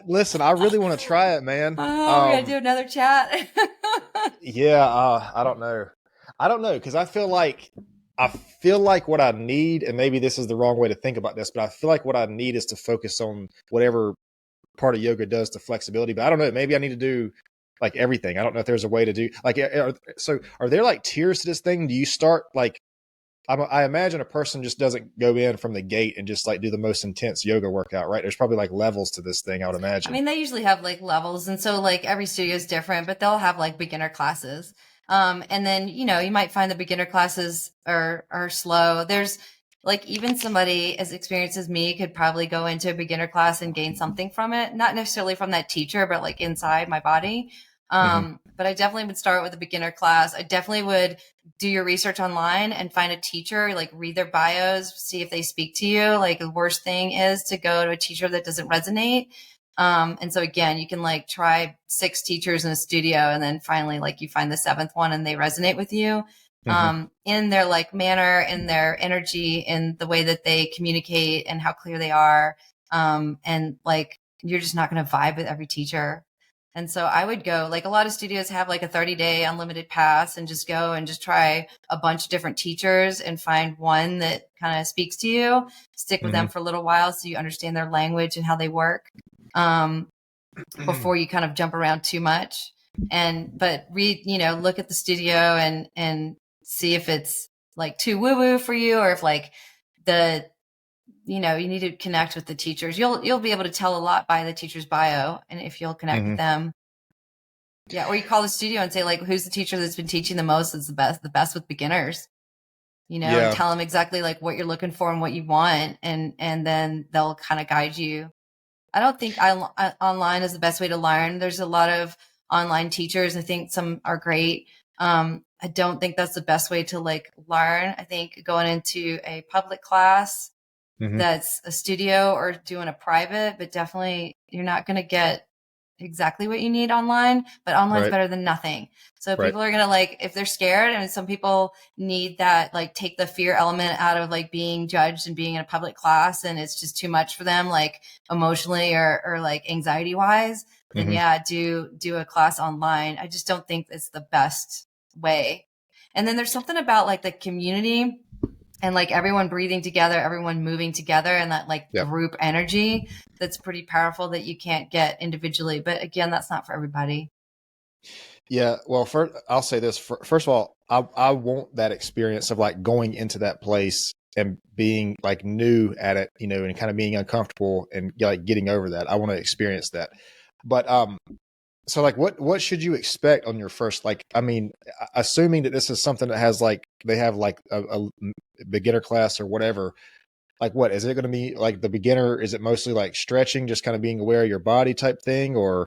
Listen, I really want to try it, man. Oh, we're gonna do another chat. Yeah, I don't know. Because I feel like what I need, and maybe this is the wrong way to think about this, but I feel like what I need is to focus on whatever part of yoga does to flexibility. But I don't know. Maybe I need to do like everything. I don't know if there's a way to do like. Are there like tiers to this thing? Do you start like? I imagine a person just doesn't go in from the gate and just like do the most intense yoga workout, right? There's probably like levels to this thing, I would I imagine. mean, they usually have like levels. And so like every studio is different, but they'll have like beginner classes. And then, you might find the beginner classes are slow. There's like even somebody as experienced as me could probably go into a beginner class and gain something from it. Not necessarily from that teacher, but like inside my body. But I definitely would start with a beginner class. I definitely would do your research online and find a teacher, like read their bios, see if they speak to you. Like the worst thing is to go to a teacher that doesn't resonate. And so again, you can like try 6 teachers in a studio and then finally like you find the 7th one and they resonate with you. In their like manner, in their energy, in the way that they communicate and how clear they are. And like, you're just not going to vibe with every teacher. And so I would go, like a lot of studios have like a 30-day unlimited pass and just go and just try a bunch of different teachers and find one that kind of speaks to you, stick with them for a little while so you understand their language and how they work, before you kind of jump around too much. But read, look at the studio and see if it's like too woo woo for you, or if like you need to connect with the teachers. You'll be able to tell a lot by the teacher's bio, and if you'll connect with them. Yeah. Or you call the studio and say like, who's the teacher that's been teaching the most, that's the best with beginners, and tell them exactly like what you're looking for and what you want. And then they'll kind of guide you. I don't think online is the best way to learn. There's a lot of online teachers. I think some are great. I don't think that's the best way to like learn. I think going into a public class that's a studio or doing a private, but definitely you're not going to get exactly what you need online, but online's better than nothing. So people are going to like, if they're scared, and some people need that, like take the fear element out of like being judged and being in a public class, and it's just too much for them, like emotionally or like anxiety wise, then do a class online. I just don't think it's the best way. And then there's something about like the community and like everyone breathing together, everyone moving together, and that like group energy that's pretty powerful that you can't get individually. But again, that's not for everybody. Yeah. Well, first, I'll say this. First of all, I want that experience of like going into that place and being like new at it, and kind of being uncomfortable and like getting over that. I want to experience that. But so like what should you expect on your first, like, I mean, assuming that this is something that has like, they have like a beginner class or whatever, like what is it going to be like? The beginner, is it mostly like stretching, just kind of being aware of your body type thing, or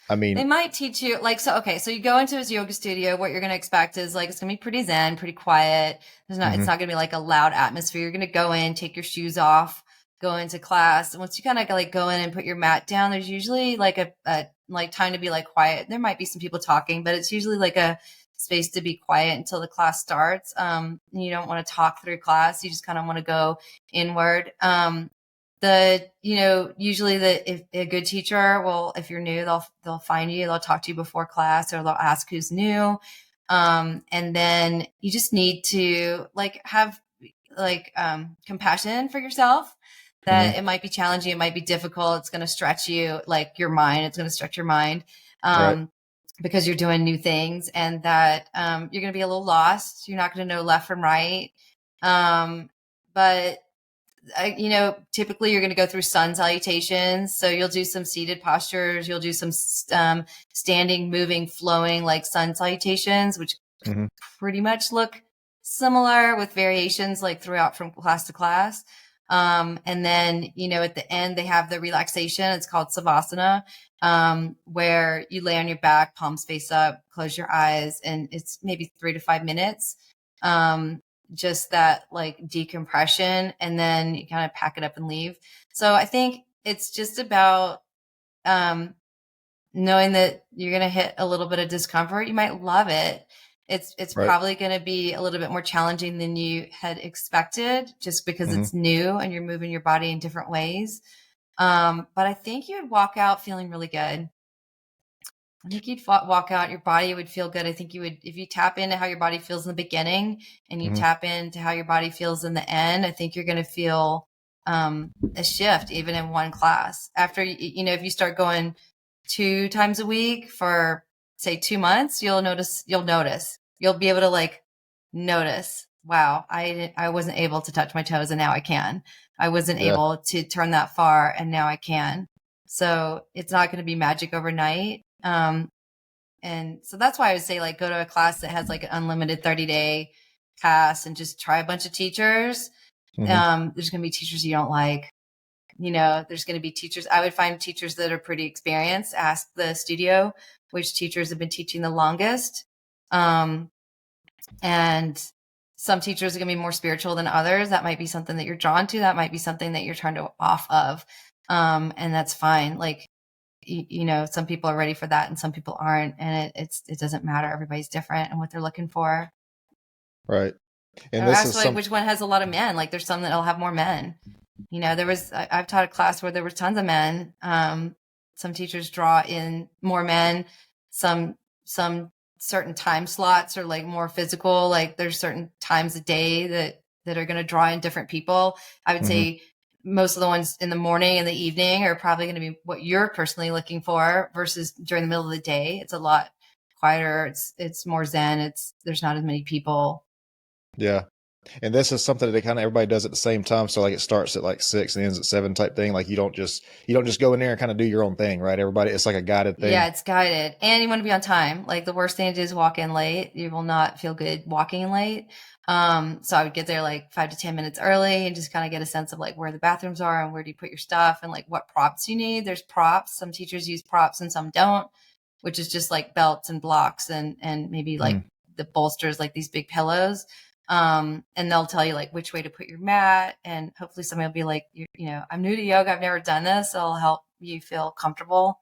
I They mean, might teach you like, so, okay. So you go into his yoga studio. What you're going to expect is like, it's going to be pretty zen, pretty quiet. It's hmm not going to be like a loud atmosphere. You're going to go in, take your shoes off, go into class. And once you kind of like go in and put your mat down, there's usually like a like time to be like quiet. There might be some people talking, but it's usually like a space to be quiet until the class starts. You don't want to talk through class. You just kind of want to go inward. Usually if a good teacher will, if you're new, they'll find you, they'll talk to you before class, or they'll ask who's new. And then you just need to like have like compassion for yourself, hmm that it might be challenging, it might be difficult, it's going to stretch you, like your mind, it's going to stretch your mind. right, Because you're doing new things, and that you're going to be a little lost, you're not going to know left from right. But typically you're going to go through sun salutations. So you'll do some seated postures. You'll do some standing, moving, flowing like sun salutations, which hmm pretty much look similar with variations like throughout from class to class. And then, at the end, they have the relaxation. It's called Savasana, where you lay on your back, palms face up, close your eyes, and it's maybe 3 to 5 minutes. Just that like decompression, and then you kind of pack it up and leave. So I think it's just about knowing that you're going to hit a little bit of discomfort. You might love it. It's right, probably going to be a little bit more challenging than you had expected, just because hmm it's new and you're moving your body in different ways. But I think you would walk out feeling really good. I think you'd walk out, your body would feel good. I think you would, if you tap into how your body feels in the beginning and you hmm tap into how your body feels in the end, I think you're going to feel a shift even in one class. After, if you start going 2 times a week for say 2 months, you'll be able to like notice, wow, I wasn't able to touch my toes and now I can. I wasn't yeah, able to turn that far and now I can. So it's not going to be magic overnight. And so that's why I would say like go to a class that has like an unlimited 30-day pass and just try a bunch of teachers. hmm There's going to be teachers you don't like. There's going to be teachers. I would find teachers that are pretty experienced. Ask the studio which teachers have been teaching the longest. And some teachers are going to be more spiritual than others. That might be something that you're drawn to. That might be something that you're trying to off of. And that's fine. Like, some people are ready for that and some people aren't. And it doesn't matter. Everybody's different and what they're looking for. right. And Or this ask is like some, which one has a lot of men. Like there's some that'll have more men. I've taught a class where there was tons of men. Some teachers draw in more men. Some certain time slots are like more physical. Like there's certain times a day that are going to draw in different people. I would hmm say most of the ones in the morning and the evening are probably going to be what you're personally looking for, versus during the middle of the day. It's a lot quieter. It's more zen. There's not as many people. yeah. And this is something that kind of everybody does at the same time. So like it starts at like 6 and ends at 7 type thing. Like you don't just go in there and kind of do your own thing, right? Everybody, it's like a guided Yeah, thing. it's guided. And you want to be on time. Like the worst thing to do is walk in late. You will not feel good walking in late. So I would get there like 5 to 10 minutes early and just kind of get a sense of like where the bathrooms are and where do you put your stuff and like what props you need. There's props. Some teachers use props and some don't, which is just like belts and blocks and maybe like Mm, the bolsters, like these big pillows. And they'll tell you like which way to put your mat. And hopefully somebody will be like, I'm new to yoga. I've never done this. So it'll help you feel comfortable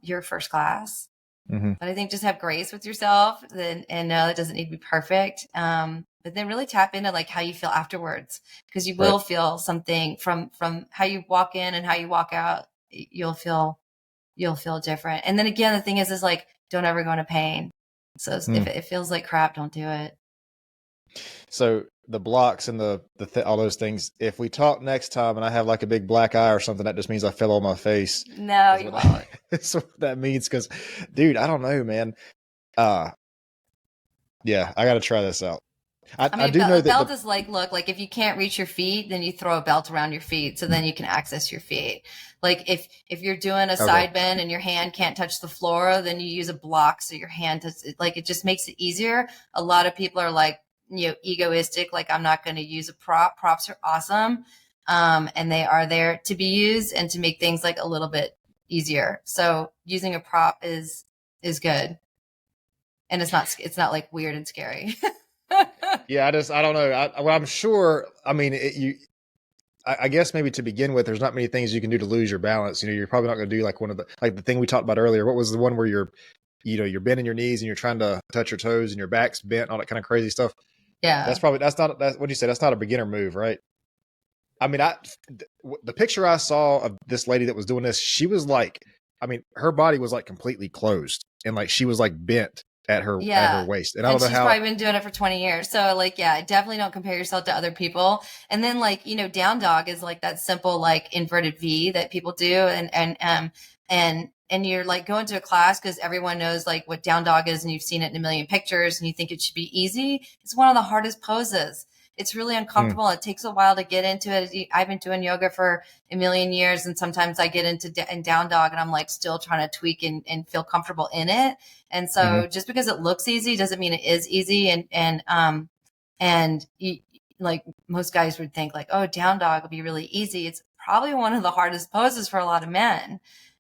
your first class. hmm But I think just have grace with yourself, and know it doesn't need to be perfect. But then really tap into like how you feel afterwards, because you right. will feel something from how you walk in and how you walk out. You'll feel different. And then again, the thing is like don't ever go into pain. So if Mm. it feels like crap, don't do it. So the blocks and all those things. If we talk next time and I have like a big black eye or something, that just means I fell on my face. No, Is you what won't. that's what that means. Because, dude, I don't know, man. Uh yeah, I got to try this out. I, I I mean, do know a that belt is like, look, like if you can't reach your feet, then you throw a belt around your feet. So then you can access your feet. Like if you're doing a okay, side bend and your hand can't touch the floor, then you use a block. So your hand does like, it just makes it easier. A lot of people are like, egoistic. Like I'm not going to use a prop. Props are awesome. And they are there to be used and to make things like a little bit easier. So using a prop is good, and it's not like weird and scary. Yeah, I don't know. Well, I'm sure. I mean, I guess maybe to begin with, there's not many things you can do to lose your balance. You know, you're probably not going to do like the thing we talked about earlier. What was the one where you're bending your knees and you're trying to touch your toes and your back's bent, all that kind of crazy stuff. Yeah. That's what you said. That's not a beginner move, right? I mean, the picture I saw of this lady that was doing this, she was like, I mean, her body was like completely closed and like she was like bent at her waist. And I And don't know she's how. probably been doing it for 20 years. So like, yeah, definitely don't compare yourself to other people. And then like, down dog is like that simple, like inverted V that people do. And you're like going to a class because everyone knows like what down dog is and you've seen it in a million pictures and you think it should be easy. It's one of the hardest poses. It's really uncomfortable. It takes a while to get into it. I've been doing yoga for a million years, and sometimes I get into down dog and I'm like still trying to tweak and feel comfortable in it. And so just because it looks easy doesn't mean it is easy. And like most guys would think like, oh, down dog would be really easy. It's probably one of the hardest poses for a lot of men.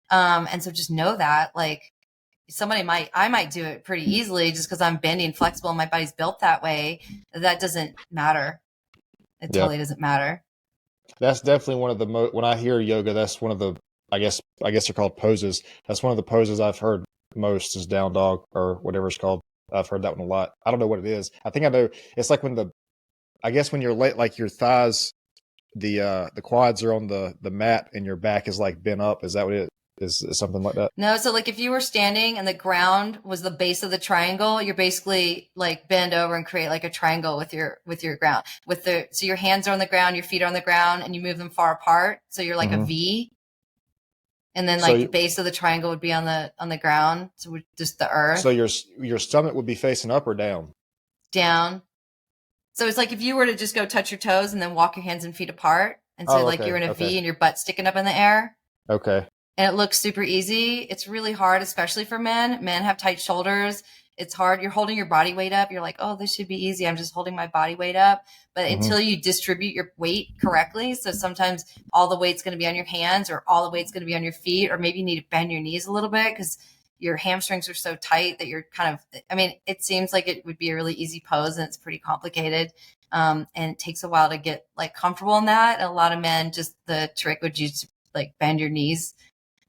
And so just know that like I might do it pretty easily just because I'm bendy and flexible and my body's built that way. That doesn't matter. It totally doesn't matter. That's definitely one of the when I hear yoga, that's one of the, I guess they're called poses. That's one of the poses I've heard most is down dog or whatever it's called. I've heard that one a lot. I don't know what it is. I think I know. It's like when you're late, like your thighs, the quads are on the mat and your back is like bent up. Is that what it is? Is something like that? No, so like if you were standing and the ground was the base of the triangle, you're basically like bend over and create like a triangle with your ground. So your hands are on the ground, your feet are on the ground, and you move them far apart. So you're like a V. And then like the base of the triangle would be on the ground. So just the earth. So your stomach would be facing up or down? Down. So it's like if you were to just go touch your toes and then walk your hands and feet apart. And so like you're in a V and your butt sticking up in the air. Okay. And it looks super easy. It's really hard, especially for men. Men have tight shoulders. It's hard. You're holding your body weight up. You're like, oh, this should be easy. I'm just holding my body weight up. But until you distribute your weight correctly, so sometimes all the weight's going to be on your hands or all the weight's going to be on your feet, or maybe you need to bend your knees a little bit because your hamstrings are so tight that you're kind of, I mean, it seems like it would be a really easy pose and it's pretty complicated. And it takes a while to get like comfortable in that. And a lot of men, just the trick would just like bend your knees.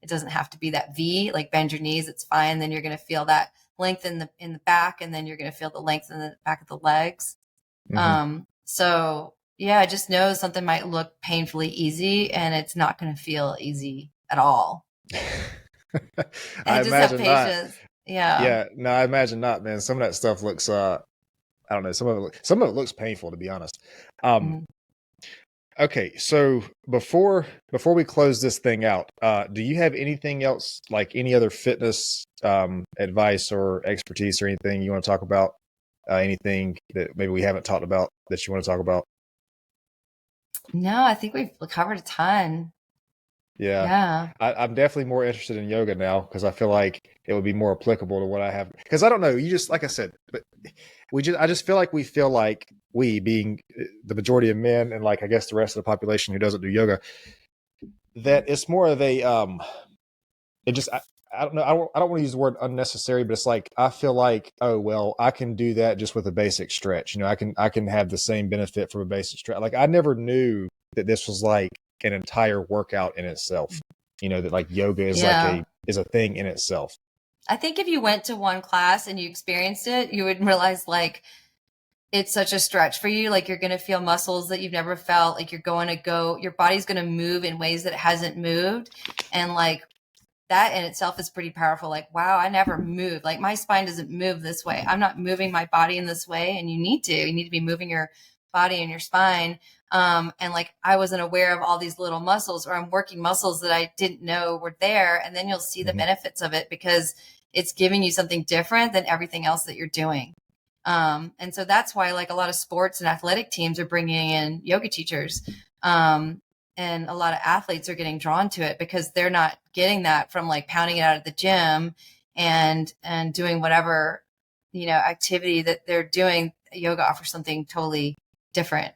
It doesn't have to be that V, like bend your knees. It's fine. Then you're going to feel that length in the back, and then you're going to feel the length in the back of the legs. So yeah, just know something might look painfully easy and it's not going to feel easy at all. I imagine not. Yeah. Yeah. No, I imagine not, man. Some of that stuff looks, I don't know. Some of it looks painful, to be honest. Okay, so before we close this thing out, do you have anything else, like any other fitness advice or expertise or anything you want to talk about? Anything that maybe we haven't talked about that you want to talk about? No, I think we've covered a ton. Yeah. I'm definitely more interested in yoga now because I feel like it would be more applicable to what I have. Because I don't know, you just, like I said, but I just feel like we being the majority of men and like I guess the rest of the population who doesn't do yoga, that it's more of a it just I don't know, I don't want to use the word unnecessary, but it's like I feel like, oh well, I can do that just with a basic stretch. You know, I can have the same benefit from a basic stretch. Like I never knew that this was like an entire workout in itself. You know, that like yoga is is a thing in itself. I think if you went to one class and you experienced it, you would realize like it's such a stretch for you. Like you're going to feel muscles that you've never felt. Like your body's going to move in ways that it hasn't moved. And like that in itself is pretty powerful. Like, wow, I never moved. Like my spine doesn't move this way. I'm not moving my body in this way. And you need to be moving your body and your spine. And like, I wasn't aware of all these little muscles, or I'm working muscles that I didn't know were there. And then you'll see the benefits of it because it's giving you something different than everything else that you're doing. And so that's why like a lot of sports and athletic teams are bringing in yoga teachers. And a lot of athletes are getting drawn to it because they're not getting that from like pounding it out at the gym and doing whatever, activity that they're doing. Yoga offers something totally different.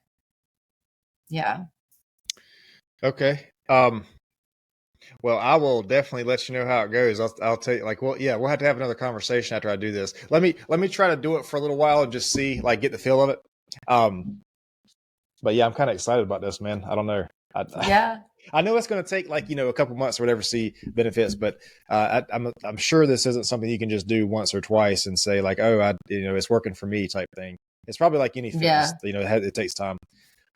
Yeah. Okay. Well, I will definitely let you know how it goes. I'll tell you, like, well, yeah, we'll have to have another conversation after I do this. Let me try to do it for a little while and just see, like, get the feel of it. Um, but yeah, I'm kind of excited about this, man. I don't know. Yeah. I know it's going to take like, a couple months or whatever to see benefits, but I'm sure this isn't something you can just do once or twice and say like, oh, it's working for me type thing. It's probably like any fitness, Yeah. it takes time.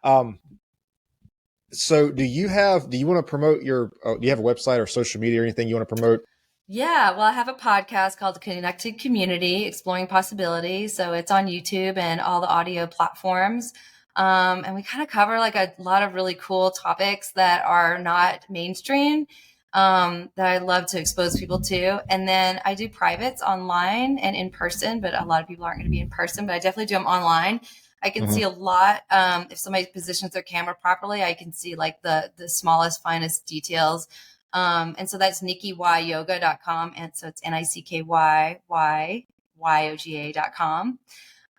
Um, so do you want to promote do you have a website or social media or anything you want to promote? Yeah, well, I have a podcast called Connected Community, Exploring Possibilities. So it's on YouTube and all the audio platforms. And we kind of cover like a lot of really cool topics that are not mainstream, that I love to expose people to. And then I do privates online and in person, but a lot of people aren't going to be in person, but I definitely do them online. I can see a lot. If somebody positions their camera properly, I can see like the smallest, finest details. And so that's NickyYoga.com. And so it's NickyYoga.com.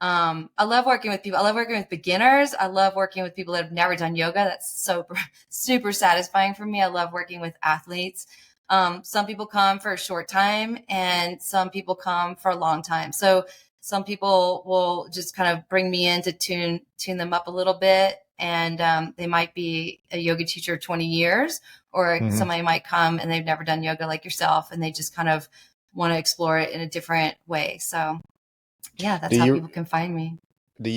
I love working with people. I love working with beginners. I love working with people that have never done yoga. That's so super satisfying for me. I love working with athletes. Some people come for a short time and some people come for a long time. So some people will just kind of bring me in to tune them up a little bit. And they might be a yoga teacher 20 years, or Mm-hmm. somebody might come and they've never done yoga like yourself and they just kind of want to explore it in a different way. So yeah, Do that's how you people can find me.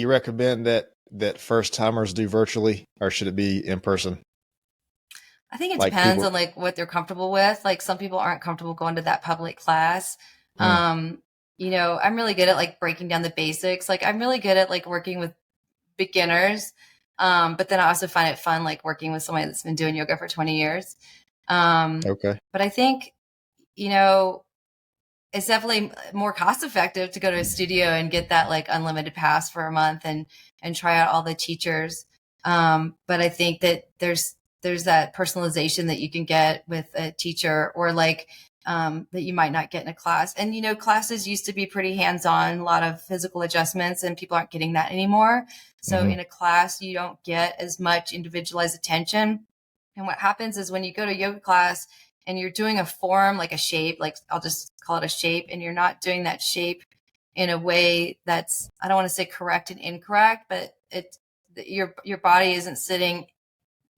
recommend that first timers do virtually, or should it be in person? I think it Like depends people. on like what they're comfortable with. Like some people aren't comfortable going to that public class. Mm, Um, I'm really good at like breaking down the basics. Like I'm really good at like working with beginners. But then I also find it fun like working with somebody that's been doing yoga for 20 years. okay. But I think, you know, it's definitely more cost effective to go to a studio and get that like unlimited pass for a month and try out all the teachers. But I think that there's that personalization that you can get with a teacher, or like that you might not get in a class. And classes used to be pretty hands-on, a lot of physical adjustments, and people aren't getting that anymore. So Mm-hmm. in a class, you don't get as much individualized attention. And what happens is when you go to yoga class and you're doing a form, like a shape, like I'll just call it a shape, and you're not doing that shape in a way that's, I don't want to say correct and incorrect, but your body isn't sitting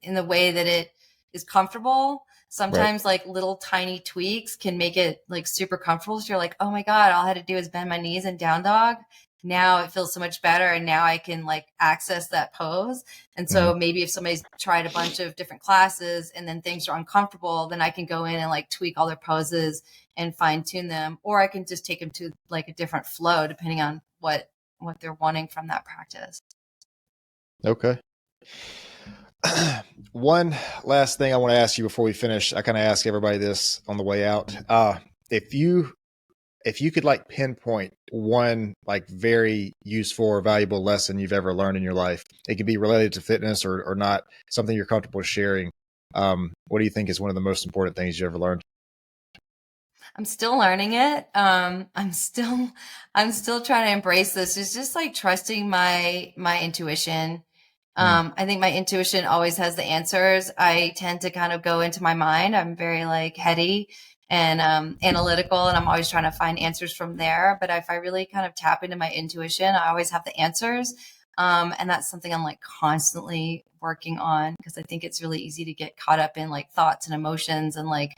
in the way that it is comfortable. Right. Sometimes like little tiny tweaks can make it like super comfortable. So you're like, oh my God, all I had to do is bend my knees and down dog. Now it feels so much better. And now I can like access that pose. And Mm-hmm. so maybe if somebody's tried a bunch of different classes and then things are uncomfortable, then I can go in and like tweak all their poses and fine tune them. Or I can just take them to like a different flow depending on what they're wanting from that practice. Okay. One last thing I want to ask you before we finish. I kind of ask everybody this on the way out. If you could like pinpoint one like very useful or valuable lesson you've ever learned in your life, it could be related to fitness or not, something you're comfortable sharing. What do you think is one of the most important things you ever learned? I'm still learning it. I'm still trying to embrace this. It's just like trusting my intuition. Mm, I think my intuition always has the answers. I tend to kind of go into my mind. I'm very like heady and analytical, and I'm always trying to find answers from there. But if I really kind of tap into my intuition, I always have the answers. And that's something I'm like constantly working on, because I think it's really easy to get caught up in like thoughts and emotions and like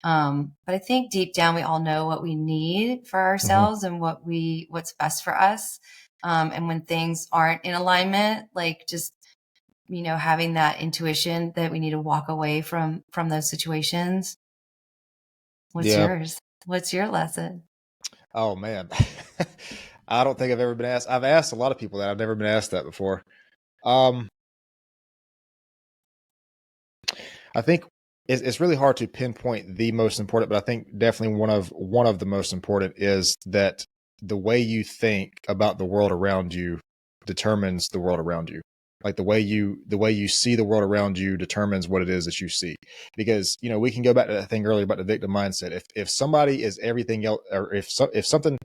but I think deep down we all know what we need for mm-hmm. ourselves and what's best for us. And when things aren't in alignment, like just having that intuition that we need to walk away from those situations. What's Yeah. yours? What's your lesson? Oh man. I don't think I've ever been asked. I've asked a lot of people that. I've never been asked that before. Um, I think it's really hard to pinpoint the most important, but I think definitely one of the most important is that the way you think about the world around you determines the world around you. Like the way you see the world around you determines what it is that you see. Because we can go back to that thing earlier about the victim mindset. If somebody is everything else, or if something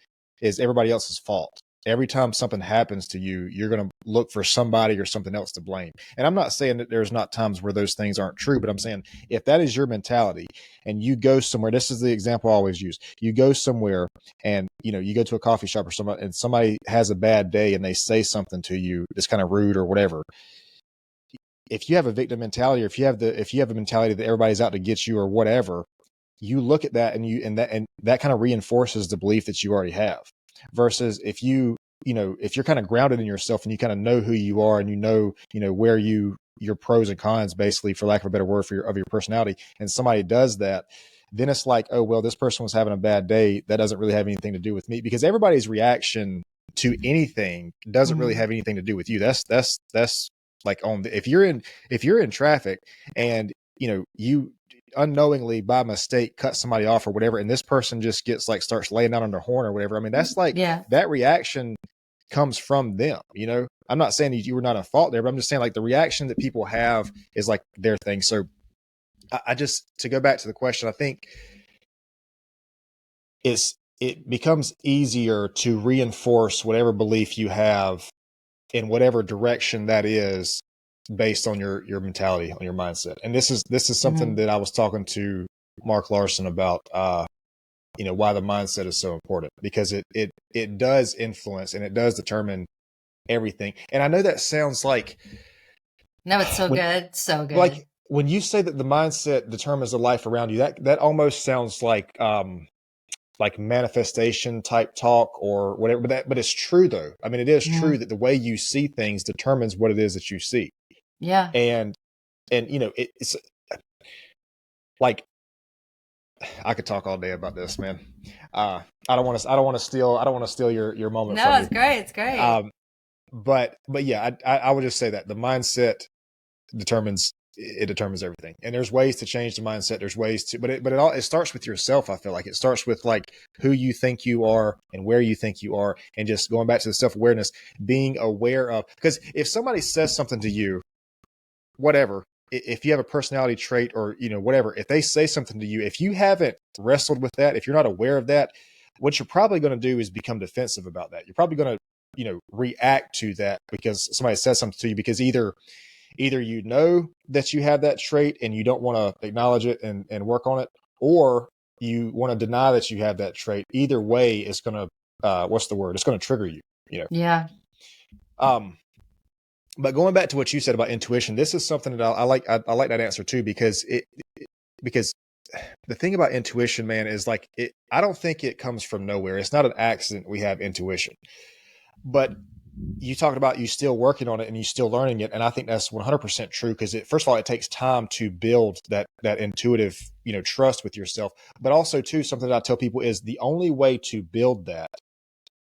is everybody else's fault, every time something happens to you, you're going to look for somebody or something else to blame. And I'm not saying that there's not times where those things aren't true, but I'm saying if that is your mentality and you go somewhere, this is the example I always use. You go somewhere and, you go to a coffee shop or somebody, and somebody has a bad day and they say something to you that's kind of rude or whatever. If you have a victim mentality, or if you have a mentality that everybody's out to get you or whatever, you look at that and that kind of reinforces the belief that you already have. Versus if you're kind of grounded in yourself and you kind of know who you are and where your pros and cons, basically, for lack of a better word, of your personality, and somebody does that, then it's like, oh, well, this person was having a bad day. That doesn't really have anything to do with me, because everybody's reaction to anything doesn't really have anything to do with you. That's like if you're in traffic and you unknowingly by mistake cut somebody off or whatever, and this person just starts laying down on their horn or whatever. I mean, that's like that reaction comes from them. I'm not saying you were not at fault there, but I'm just saying, like, the reaction that people have is like their thing. So I just, to go back to the question, I think it becomes easier to reinforce whatever belief you have in whatever direction that is, based on your mentality, on your mindset. And this is something that I was talking to Mark Larson about, why the mindset is so important, because it does influence and it does determine everything. And I know that sounds like, no, it's so good. So good. Like, when you say that the mindset determines the life around you, that almost sounds like manifestation type talk or whatever, but it's true though. I mean, it is true that the way you see things determines what it is that you see. Yeah. And it's like, I could talk all day about this, man. I don't want to steal your moment. No, from it's great. It's great. But yeah, I would just say that the mindset determines everything. And there's ways to change the mindset. There's ways to, but it starts with yourself. I feel like it starts with, like, who you think you are and where you think you are, and just going back to the self-awareness, being aware of, because if somebody says something to you, whatever, if you have a personality trait or, whatever, if they say something to you, if you haven't wrestled with that, if you're not aware of that, what you're probably going to do is become defensive about that. You're probably going to, react to that because somebody says something to you, because either you know that you have that trait and you don't want to acknowledge it and work on it, or you want to deny that you have that trait. Either way, it's going to, what's the word? It's going to trigger you, Yeah. But going back to what you said about intuition, this is something that I like. I like that answer too, because because the thing about intuition, man, is like, I don't think it comes from nowhere. It's not an accident we have intuition. But you talked about you still working on it and you still learning it, and I think that's 100% true, because first of all, it takes time to build that intuitive, trust with yourself. But also too, something that I tell people is the only way to build that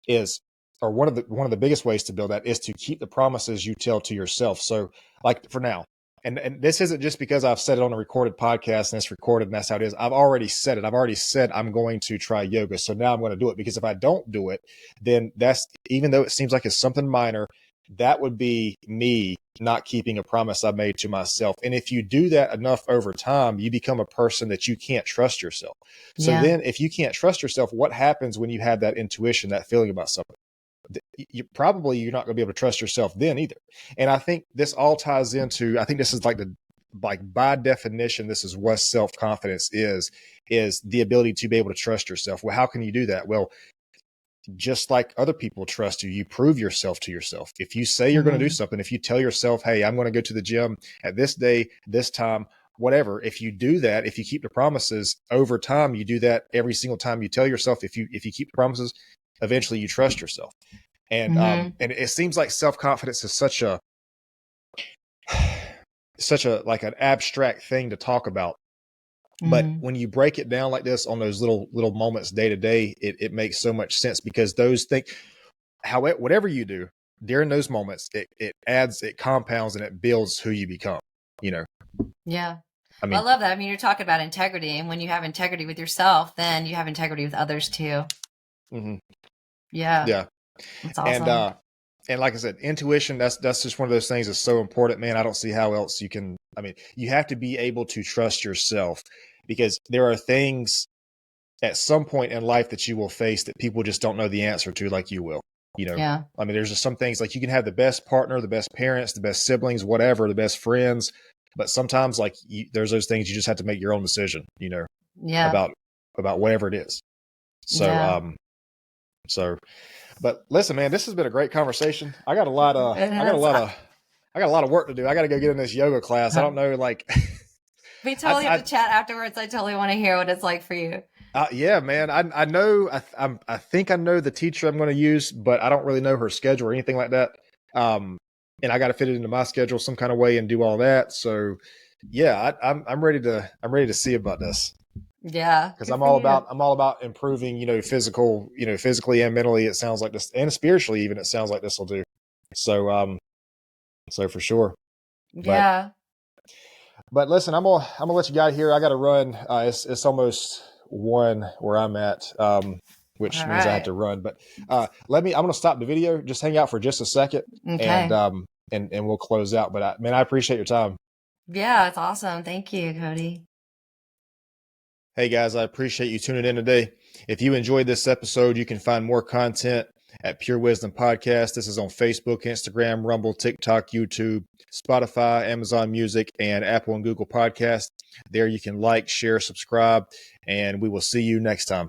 is, or one of the biggest ways to build that is to keep the promises you tell to yourself. So, like, for now, and this isn't just because I've said it on a recorded podcast and it's recorded and that's how it is. I've already said it. I've already said I'm going to try yoga. So now I'm going to do it, because if I don't do it, then that's, even though it seems like it's something minor, that would be me not keeping a promise I made to myself. And if you do that enough over time, you become a person that you can't trust yourself. So then if you can't trust yourself, what happens when you have that intuition, that feeling about something? You're not going to be able to trust yourself then either. And I think this all ties into, I think this is like by definition, this is what self-confidence is the ability to be able to trust yourself. Well, how can you do that? Well, just like other people trust you, you prove yourself to yourself. If you say you're going to do something, if you tell yourself, hey, I'm going to go to the gym at this day, this time, whatever, if you do that, if you keep the promises over time, you do that every single time you tell yourself, if you keep the promises, eventually you trust yourself. And and it seems like self-confidence is such a like an abstract thing to talk about. But when you break it down like this on those little moments day to day, it makes so much sense, because those things, whatever you do during those moments, it adds, it compounds, and it builds who you become, Yeah. I mean, well, I love that. I mean, you're talking about integrity, and when you have integrity with yourself, then you have integrity with others too. yeah. That's awesome. And like I said, intuition, that's just one of those things that's so important, man. I don't see how else you can, I mean, you have to be able to trust yourself, because there are things at some point in life that you will face that people just don't know the answer to, like you will. Yeah. I mean, there's just some things like you can have the best partner, the best parents, the best siblings, whatever, the best friends. But sometimes like there's those things you just have to make your own decision, Yeah. about whatever it is. So, Yeah. but listen, man, this has been a great conversation. I got a lot of work to do. I got to go get in this yoga class. I don't know, like, we totally have to chat afterwards. I totally want to hear what it's like for you. Yeah, man. I know. I think I know the teacher I'm going to use, but I don't really know her schedule or anything like that. And I got to fit it into my schedule some kind of way and do all that. So, yeah, I'm ready to see about this. Yeah, because I'm all about improving, physically and mentally. It sounds like this, and spiritually even. It sounds like this will do. So, so for sure. Yeah. But listen, I'm gonna let you guys here. I got to run. It's almost 1 where I'm at, which All means I have right. to run. But I'm gonna stop the video. Just hang out for just a second, Okay. and we'll close out. But I appreciate your time. Yeah, it's awesome. Thank you, Cody. Hey guys, I appreciate you tuning in today. If you enjoyed this episode, you can find more content at Pure Wisdom Podcast. This is on Facebook, Instagram, Rumble, TikTok, YouTube, Spotify, Amazon Music, and Apple and Google Podcasts. There you can like, share, subscribe, and we will see you next time.